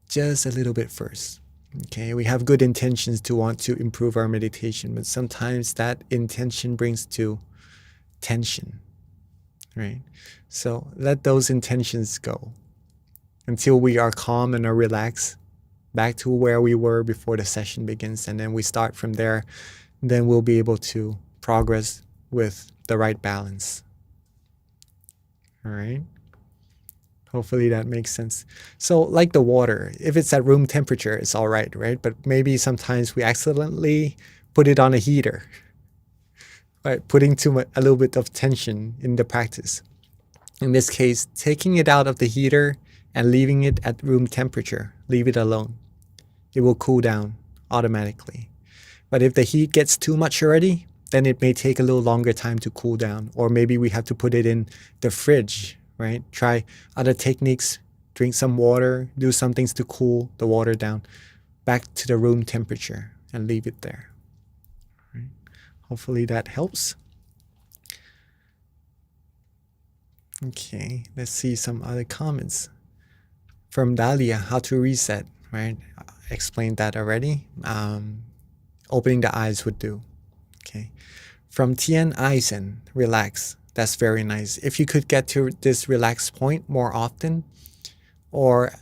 just a little bit first. Okay, we have good intentions to want to improve our meditation, but sometimes that intention brings to tension, right? So let those intentions go until we are calm and are relaxed, back to where we were before the session begins, and then we start from there. Then we'll be able to progress with the right balance. All right. Hopefully that makes sense. So like the water, if it's at room temperature, it's all right, right? But maybe sometimes we accidentally put it on a heater, right? Putting a little bit of tension in the practice. In this case, taking it out of the heater and leaving it at room temperature, leave it alone. It will cool down automatically. But if the heat gets too much already, then it may take a little longer time to cool down. Or maybe we have to put it in the fridge, right? Try other techniques, drink some water, do some things to cool the water down back to the room temperature and leave it there. Right? Hopefully that helps. Okay, let's see some other comments. From Dahlia, how to reset, right? I explained that already. Opening the eyes would do. Okay. From Tian Eisen, relax. That's very nice. If you could get to this relaxed point more often, or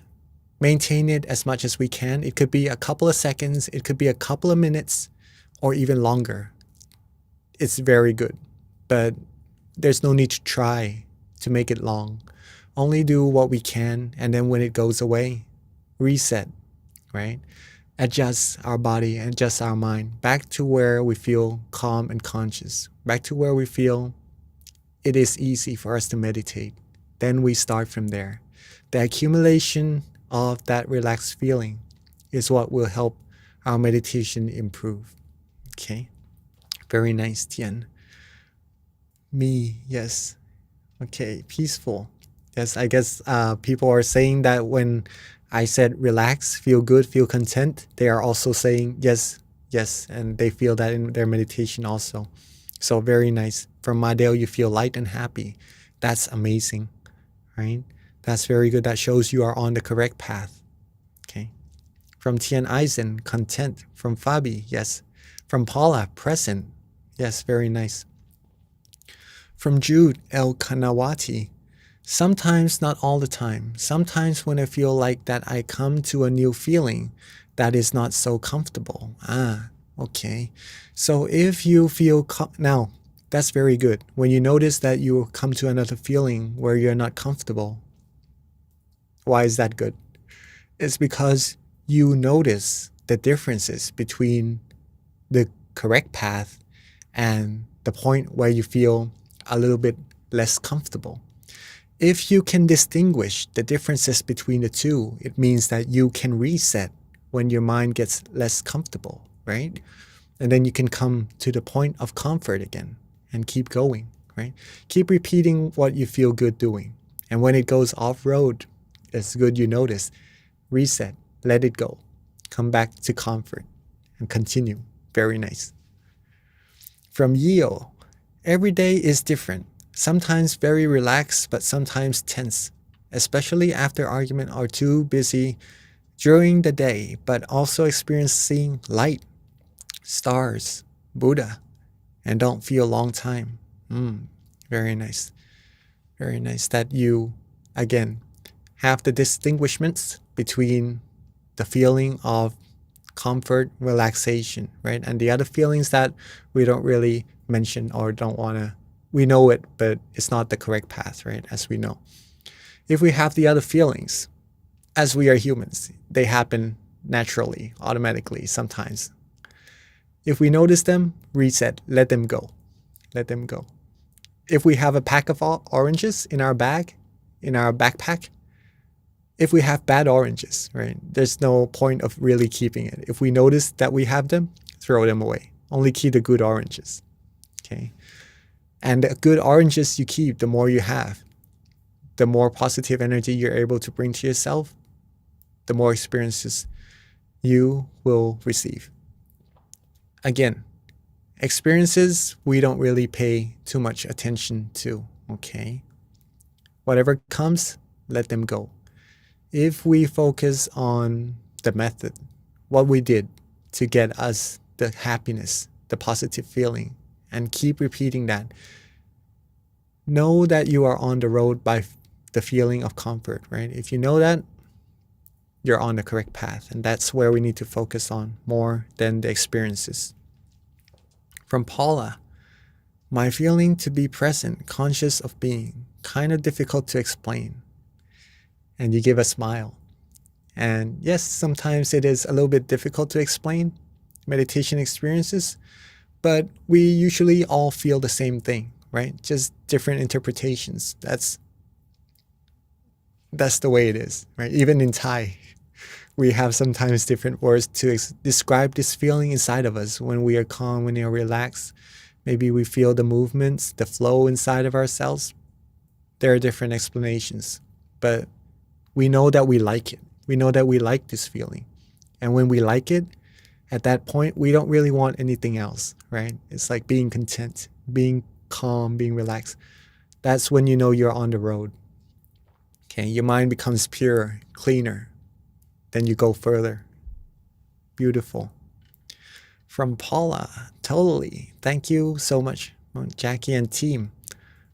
maintain it as much as we can, it could be a couple of seconds, it could be a couple of minutes, or even longer. It's very good, but there's no need to try to make it long. Only do what we can, and then when it goes away, reset, right? Adjust our body, adjust our mind back to where we feel calm and conscious, back to where we feel it is easy for us to meditate. Then we start from there. The accumulation of that relaxed feeling is what will help our meditation improve. Okay, very nice, Tian. Me, yes. Okay, peaceful. Yes, I guess people are saying that when I said relax, feel good, feel content, they are also saying yes, yes, and they feel that in their meditation also. So very nice. From Madel, you feel light and happy. That's amazing, right? That's very good. That shows you are on the correct path. Okay. From Tian Eisen, content. From Fabi, yes. From Paula, present. Yes, very nice. From Jude El Kanawati, sometimes, not all the time. Sometimes when I feel like that I come to a new feeling that is not so comfortable. Okay. So if you feel, now that's very good. When you notice that you come to another feeling where you're not comfortable, why is that good? It's because you notice the differences between the correct path and the point where you feel a little bit less comfortable. If you can distinguish the differences between the two, it means that you can reset when your mind gets less comfortable, right? And then you can come to the point of comfort again and keep going, right? Keep repeating what you feel good doing. And when it goes off-road, it's good you notice. Reset, let it go. Come back to comfort and continue. Very nice. From Yeo, every day is different. Sometimes very relaxed, but sometimes tense, especially after argument or too busy during the day, but also experiencing light, stars, Buddha, and don't feel long time. Very nice. Very nice that you, again, have the distinguishments between the feeling of comfort, relaxation, right? And the other feelings that we don't really mention or don't want to, we know it, but it's not the correct path, right? As we know. If we have the other feelings, as we are humans, they happen naturally, automatically, sometimes. If we notice them, reset, let them go. Let them go. If we have a pack of oranges in our bag, in our backpack, if we have bad oranges, right, there's no point of really keeping it. If we notice that we have them, throw them away. Only keep the good oranges, okay? And the good oranges you keep, the more you have, the more positive energy you're able to bring to yourself, the more experiences you will receive. Again, experiences we don't really pay too much attention to, okay? Whatever comes, let them go. If we focus on the method, what we did to get us the happiness, the positive feeling, and keep repeating that, know that you are on the road by the feeling of comfort, right? If you know that, you're on the correct path. And that's where we need to focus on more than the experiences. From Paula, my feeling to be present, conscious of being, kind of difficult to explain. And you give a smile. And yes, sometimes it is a little bit difficult to explain meditation experiences, but we usually all feel the same thing, right? Just different interpretations. That's the way it is, right? Even in Thai, we have sometimes different words to describe this feeling inside of us when we are calm, when we are relaxed. Maybe we feel the movements, the flow inside of ourselves. There are different explanations, but we know that we like it. We know that we like this feeling. And when we like it, at that point, we don't really want anything else, right? It's like being content, being calm, being relaxed. That's when you know you're on the road. Okay, your mind becomes pure, cleaner. Then you go further. Beautiful. From Paula, totally. Thank you so much, Jackie and team.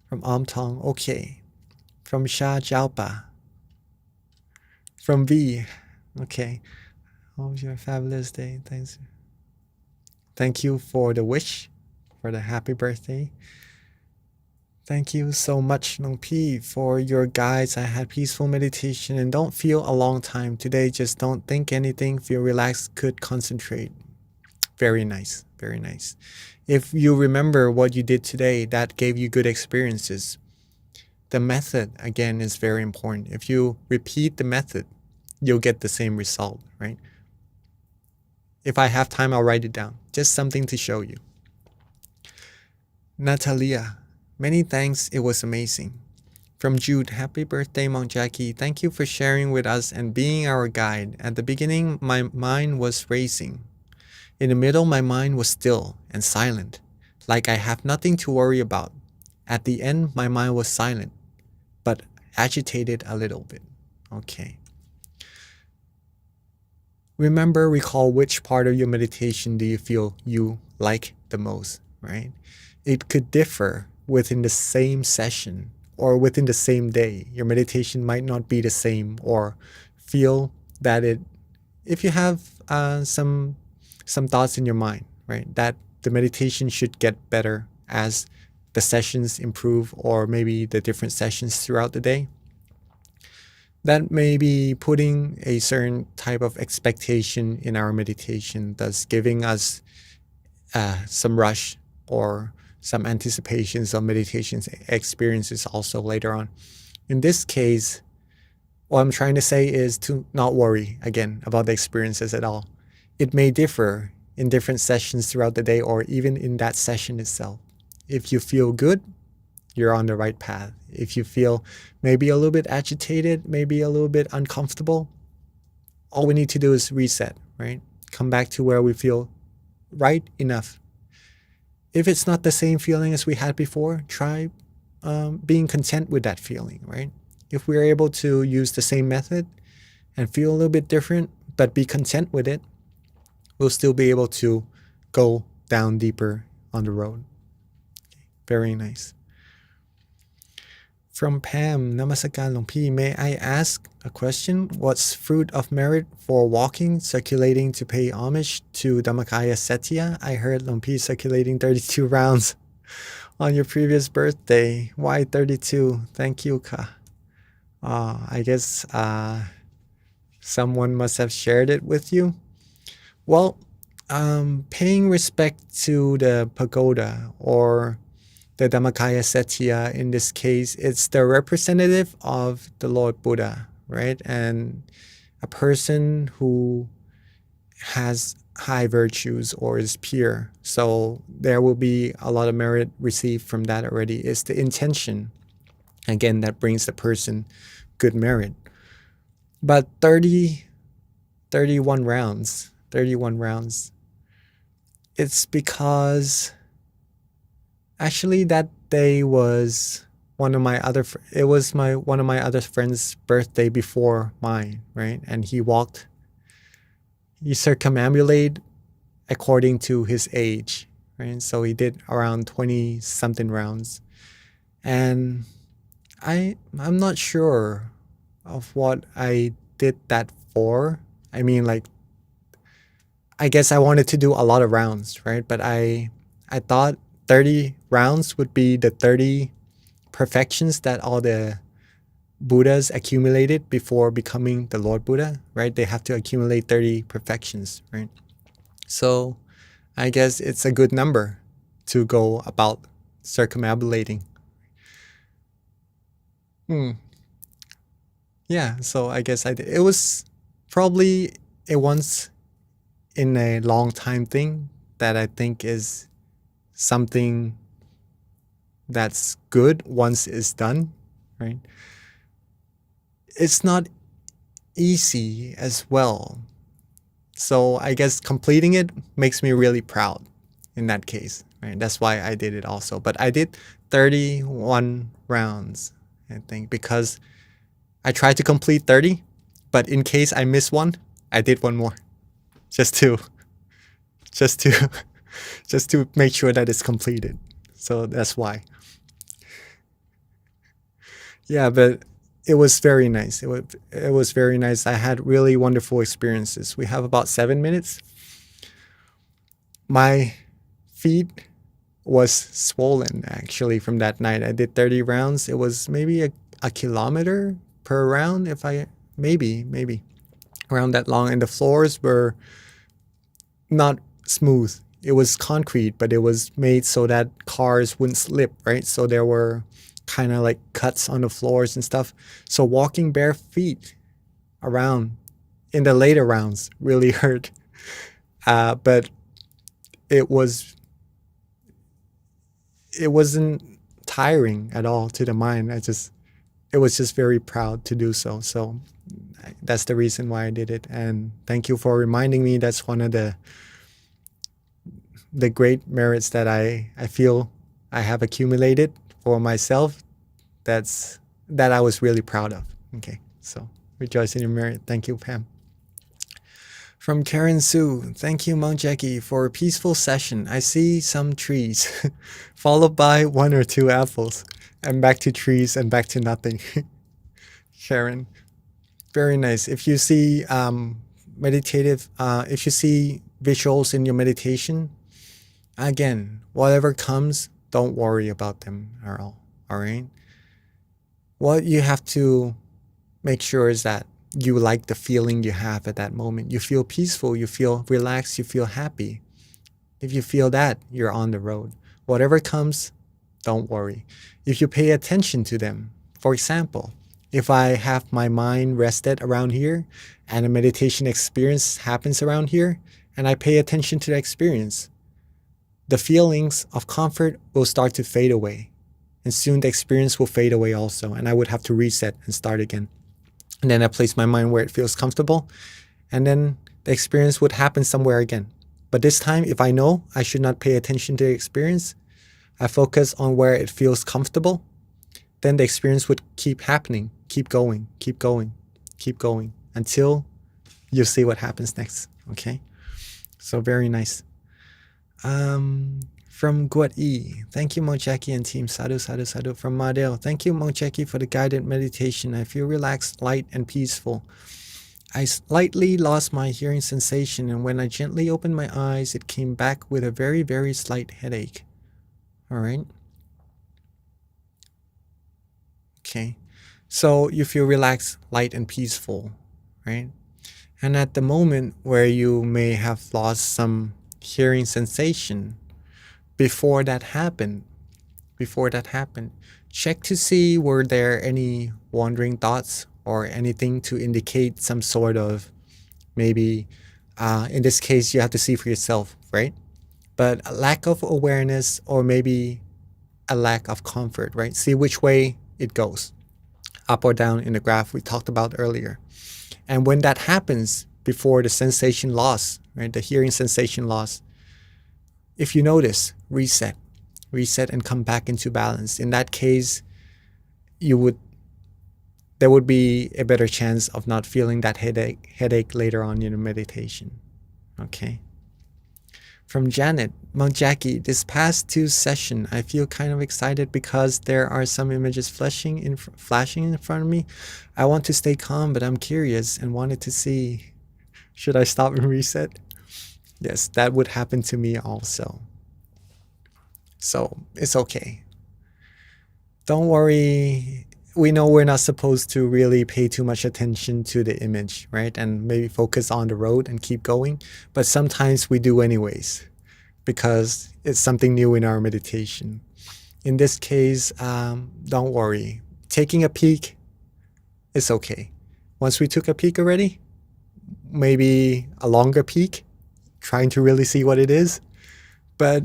From Amtong, okay. From Sha Jalpa. From V, okay. Hope you have a fabulous day. Thanks. Thank you for the wish, for the happy birthday. Thank you so much, Nong P, for your guides. I had peaceful meditation and don't feel a long time today. Just don't think anything. Feel relaxed. Could concentrate. Very nice. Very nice. If you remember what you did today, that gave you good experiences. The method, again, is very important. If you repeat the method, you'll get the same result, right? If I have time, I'll write it down. Just something to show you. Natalia, many thanks. It was amazing. From Jude, happy birthday, Mount Jackie. Thank you for sharing with us and being our guide. At the beginning, my mind was racing. In the middle, my mind was still and silent, like I have nothing to worry about. At the end, my mind was silent, but agitated a little bit. Okay. Remember, recall which part of your meditation do you feel you like the most, right? It could differ within the same session or within the same day. Your meditation might not be the same, or feel that if you have some thoughts in your mind, right, that the meditation should get better as the sessions improve, or maybe the different sessions throughout the day. that may be putting a certain type of expectation in our meditation, thus giving us some rush or some anticipations of meditation experiences also later on. In this case, what I'm trying to say is to not worry again about the experiences at all. It may differ in different sessions throughout the day or even in that session itself. If you feel good, you're on the right path. If you feel maybe a little bit agitated, maybe a little bit uncomfortable, all we need to do is reset, right? Come back to where we feel right enough. If it's not the same feeling as we had before, try being content with that feeling, right? If we're able to use the same method and feel a little bit different, but be content with it, we'll still be able to go down deeper on the road. Very nice. From Pam, Namaskar Long Pi. May I ask a question? What's fruit of merit for walking, circulating to pay homage to Dhammakaya Satya? I heard Long Pi circulating 32 rounds on your previous birthday. Why 32? Thank you, Ka. I guess someone must have shared it with you. Well, paying respect to the pagoda or the Dhammakaya Satya in this case, it's the representative of the Lord Buddha, right? And a person who has high virtues or is pure. So there will be a lot of merit received from that already. It's the intention, again, that brings the person good merit. But 31 rounds, it's because actually that day was one of my other friend's birthday before mine, right? And he circumambulated according to his age, right? So he did around 20 something rounds. And I'm not sure of what I did that for. I mean, like, I guess I wanted to do a lot of rounds, right? But I thought 30 rounds would be the 30 perfections that all the Buddhas accumulated before becoming the Lord Buddha, right? They have to accumulate 30 perfections, right? So I guess it's a good number to go about circumambulating. Yeah, so I guess I did. It was probably a once in a long time thing that I think is something that's good once it's done, right? It's not easy as well. So I guess completing it makes me really proud in that case, right? That's why I did it also. But I did 31 rounds, I think, because I tried to complete 30, but in case I miss one, I did one more. Just to make sure that it's completed. So that's why. Yeah, but it was very nice. It was very nice. I had really wonderful experiences. We have about 7 minutes. My feet was swollen actually from that night. I did 30 rounds. It was maybe a kilometer per round, if I maybe around that long, and the floors were not smooth. It was concrete, but it was made so that cars wouldn't slip, right? So there were kind of like cuts on the floors and stuff. So walking bare feet around in the later rounds really hurt. But it wasn't tiring at all to the mind. It was just very proud to do so. So that's the reason why I did it. And thank you for reminding me. That's one of the great merits that I feel I have accumulated for myself. That I was really proud of. Okay, so rejoice in your merit. Thank you, Pam. From Karen Sue, thank you, Monk Jackie, for a peaceful session. I see some trees, followed by 1 or 2 apples, and back to trees and back to nothing. Karen, very nice. If you see if you see visuals in your meditation, again, whatever comes, don't worry about them at all. All right. What you have to make sure is that you like the feeling you have at that moment. You feel peaceful, you feel relaxed, you feel happy. If you feel that, you're on the road. Whatever comes, don't worry. If you pay attention to them, for example, if I have my mind rested around here and a meditation experience happens around here, and I pay attention to the experience, the feelings of comfort will start to fade away. And soon the experience will fade away also, and I would have to reset and start again. And then I place my mind where it feels comfortable, and then the experience would happen somewhere again. But this time, if I know I should not pay attention to the experience, I focus on where it feels comfortable, then the experience would keep happening, keep going, keep going, keep going, until you see what happens next, okay? So very nice. From Guat E, thank you Monk Jackie and team, sadhu, sadhu, sadhu. From Madel, thank you Monk Jackie for the guided meditation. I feel relaxed, light, and peaceful. I slightly lost my hearing sensation, and when I gently opened my eyes, it came back with a very, very slight headache. All right. Okay. So you feel relaxed, light, and peaceful, right? And at the moment where you may have lost some hearing sensation, before that happened, check to see were there any wandering thoughts or anything to indicate some sort of, maybe in this case you have to see for yourself, right? But a lack of awareness, or maybe a lack of comfort, right? See which way it goes, up or down in the graph we talked about earlier. And when that happens, before the sensation loss, right, the hearing sensation loss, if you notice, reset and come back into balance. In that case, there would be a better chance of not feeling that headache later on in the meditation. Okay. From Janet, Monk Jackie, this past 2 sessions, I feel kind of excited because there are some images flashing in front of me. I want to stay calm, but I'm curious and wanted to see, should I stop and reset? Yes, that would happen to me also. So it's okay. Don't worry. We know we're not supposed to really pay too much attention to the image, right? And maybe focus on the road and keep going. But sometimes we do anyways, because it's something new in our meditation. In this case, don't worry. Taking a peek is okay. Once we took a peek already, maybe a longer peek, trying to really see what it is. But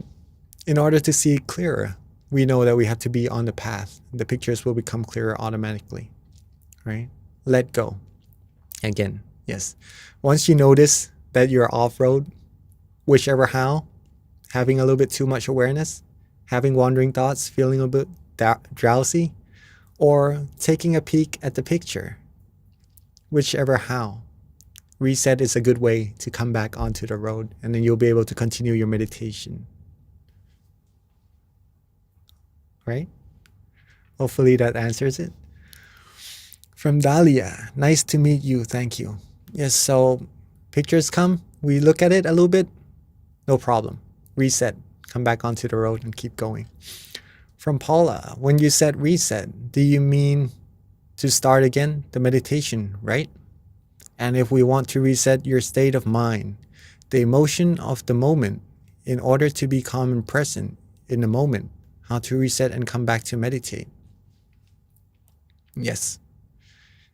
in order to see it clearer, we know that we have to be on the path. The pictures will become clearer automatically, right? Let go. Again, yes. Once you notice that you're off-road, whichever how, having a little bit too much awareness, having wandering thoughts, feeling a bit drowsy, or taking a peek at the picture, whichever how, reset is a good way to come back onto the road, and then you'll be able to continue your meditation. Right? Hopefully that answers it. From Dahlia, nice to meet you, thank you. Yes, so pictures come, we look at it a little bit, no problem. Reset, come back onto the road and keep going. From Paula, when you said reset, do you mean to start again the meditation, right? And if we want to reset your state of mind, the emotion of the moment, in order to be calm and present in the moment, how to reset and come back to meditate. Yes.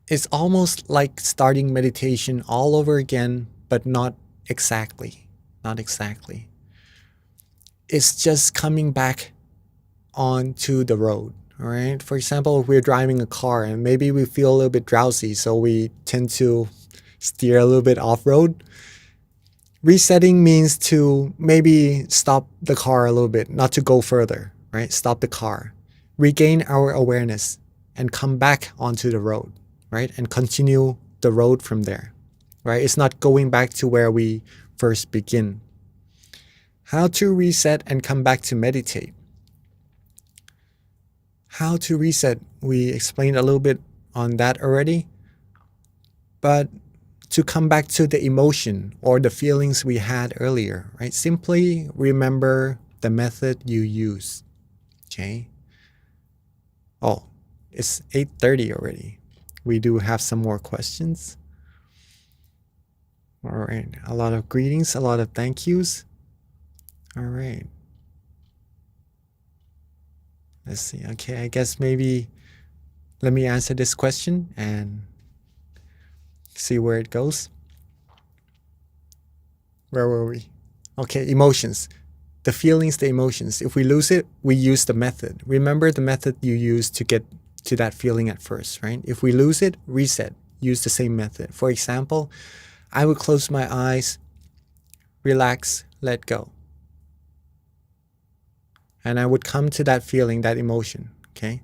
It's almost like starting meditation all over again, but not exactly. Not exactly. It's just coming back onto the road, all right? For example, if we're driving a car and maybe we feel a little bit drowsy, so we tend to steer a little bit off-road. Resetting means to maybe stop the car a little bit, not to go further, right? Stop the car, regain our awareness, and come back onto the road, right? And continue the road from there, right? It's not going back to where we first begin. How to reset and come back to meditate. How to reset, we explained a little bit on that already, but to come back to the emotion or the feelings we had earlier, right? Simply remember the method you use, okay? Oh, it's 8:30 already. We do have some more questions. All right, a lot of greetings, a lot of thank yous. All right. Let's see. Okay, I guess maybe let me answer this question and see where it goes. Where were we? Okay, emotions. The feelings, the emotions. If we lose it, we use the method. Remember the method you used to get to that feeling at first, right? If we lose it, reset. Use the same method. For example, I would close my eyes, relax, let go. And I would come to that feeling, that emotion, okay?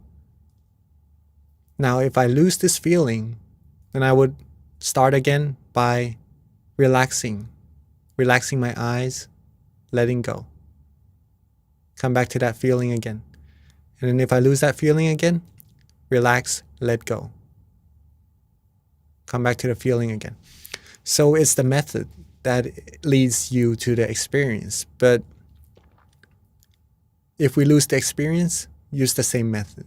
Now, if I lose this feeling, then I would start again by relaxing my eyes, letting go. Come back to that feeling again. And then if I lose that feeling again, relax, let go. Come back to the feeling again. So it's the method that leads you to the experience. But if we lose the experience, use the same method.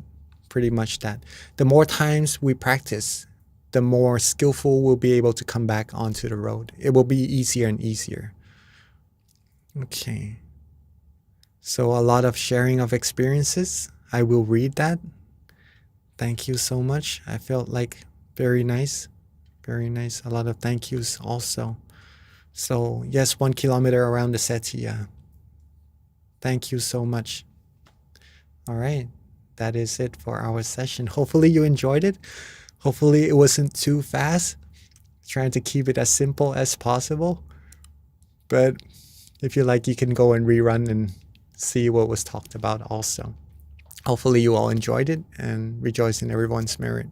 Pretty much that. The more times we practice, the more skillful we'll be able to come back onto the road. It will be easier and easier. Okay. So a lot of sharing of experiences. I will read that. Thank you so much. I felt like very nice. Very nice. A lot of thank yous also. So yes, 1 kilometer around the SETI. Thank you so much. All right. That is it for our session. Hopefully you enjoyed it. Hopefully it wasn't too fast. Trying to keep it as simple as possible. But if you like, you can go and rerun and see what was talked about also. Hopefully you all enjoyed it and rejoice in everyone's merit.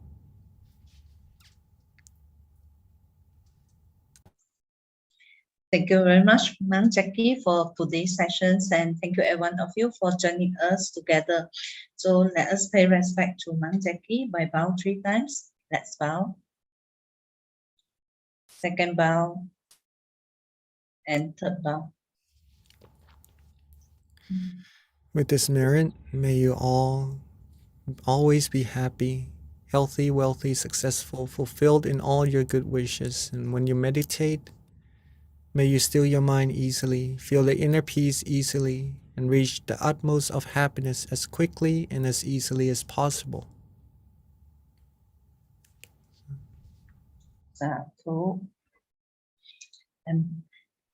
Thank you very much, Ma'am Jackie, for today's sessions, and thank you every one of you for joining us together. So let us pay respect to Ma'am Jackie by bow 3 times. Let's bow. Second bow. And third bow. With this merit, may you all always be happy, healthy, wealthy, successful, fulfilled in all your good wishes. And when you meditate, may you still your mind easily, feel the inner peace easily, and reach the utmost of happiness as quickly and as easily as possible. Sadhu. And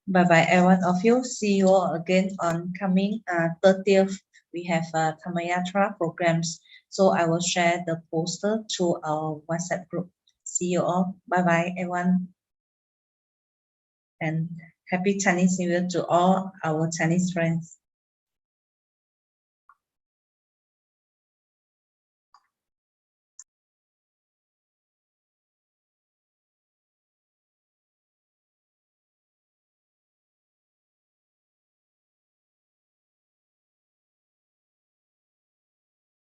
bye-bye, everyone of you. See you all again on coming 30th. We have Tamayatra programs. So I will share the poster to our WhatsApp group. See you all. Bye-bye, everyone. And happy Chinese New Year to all our Chinese friends.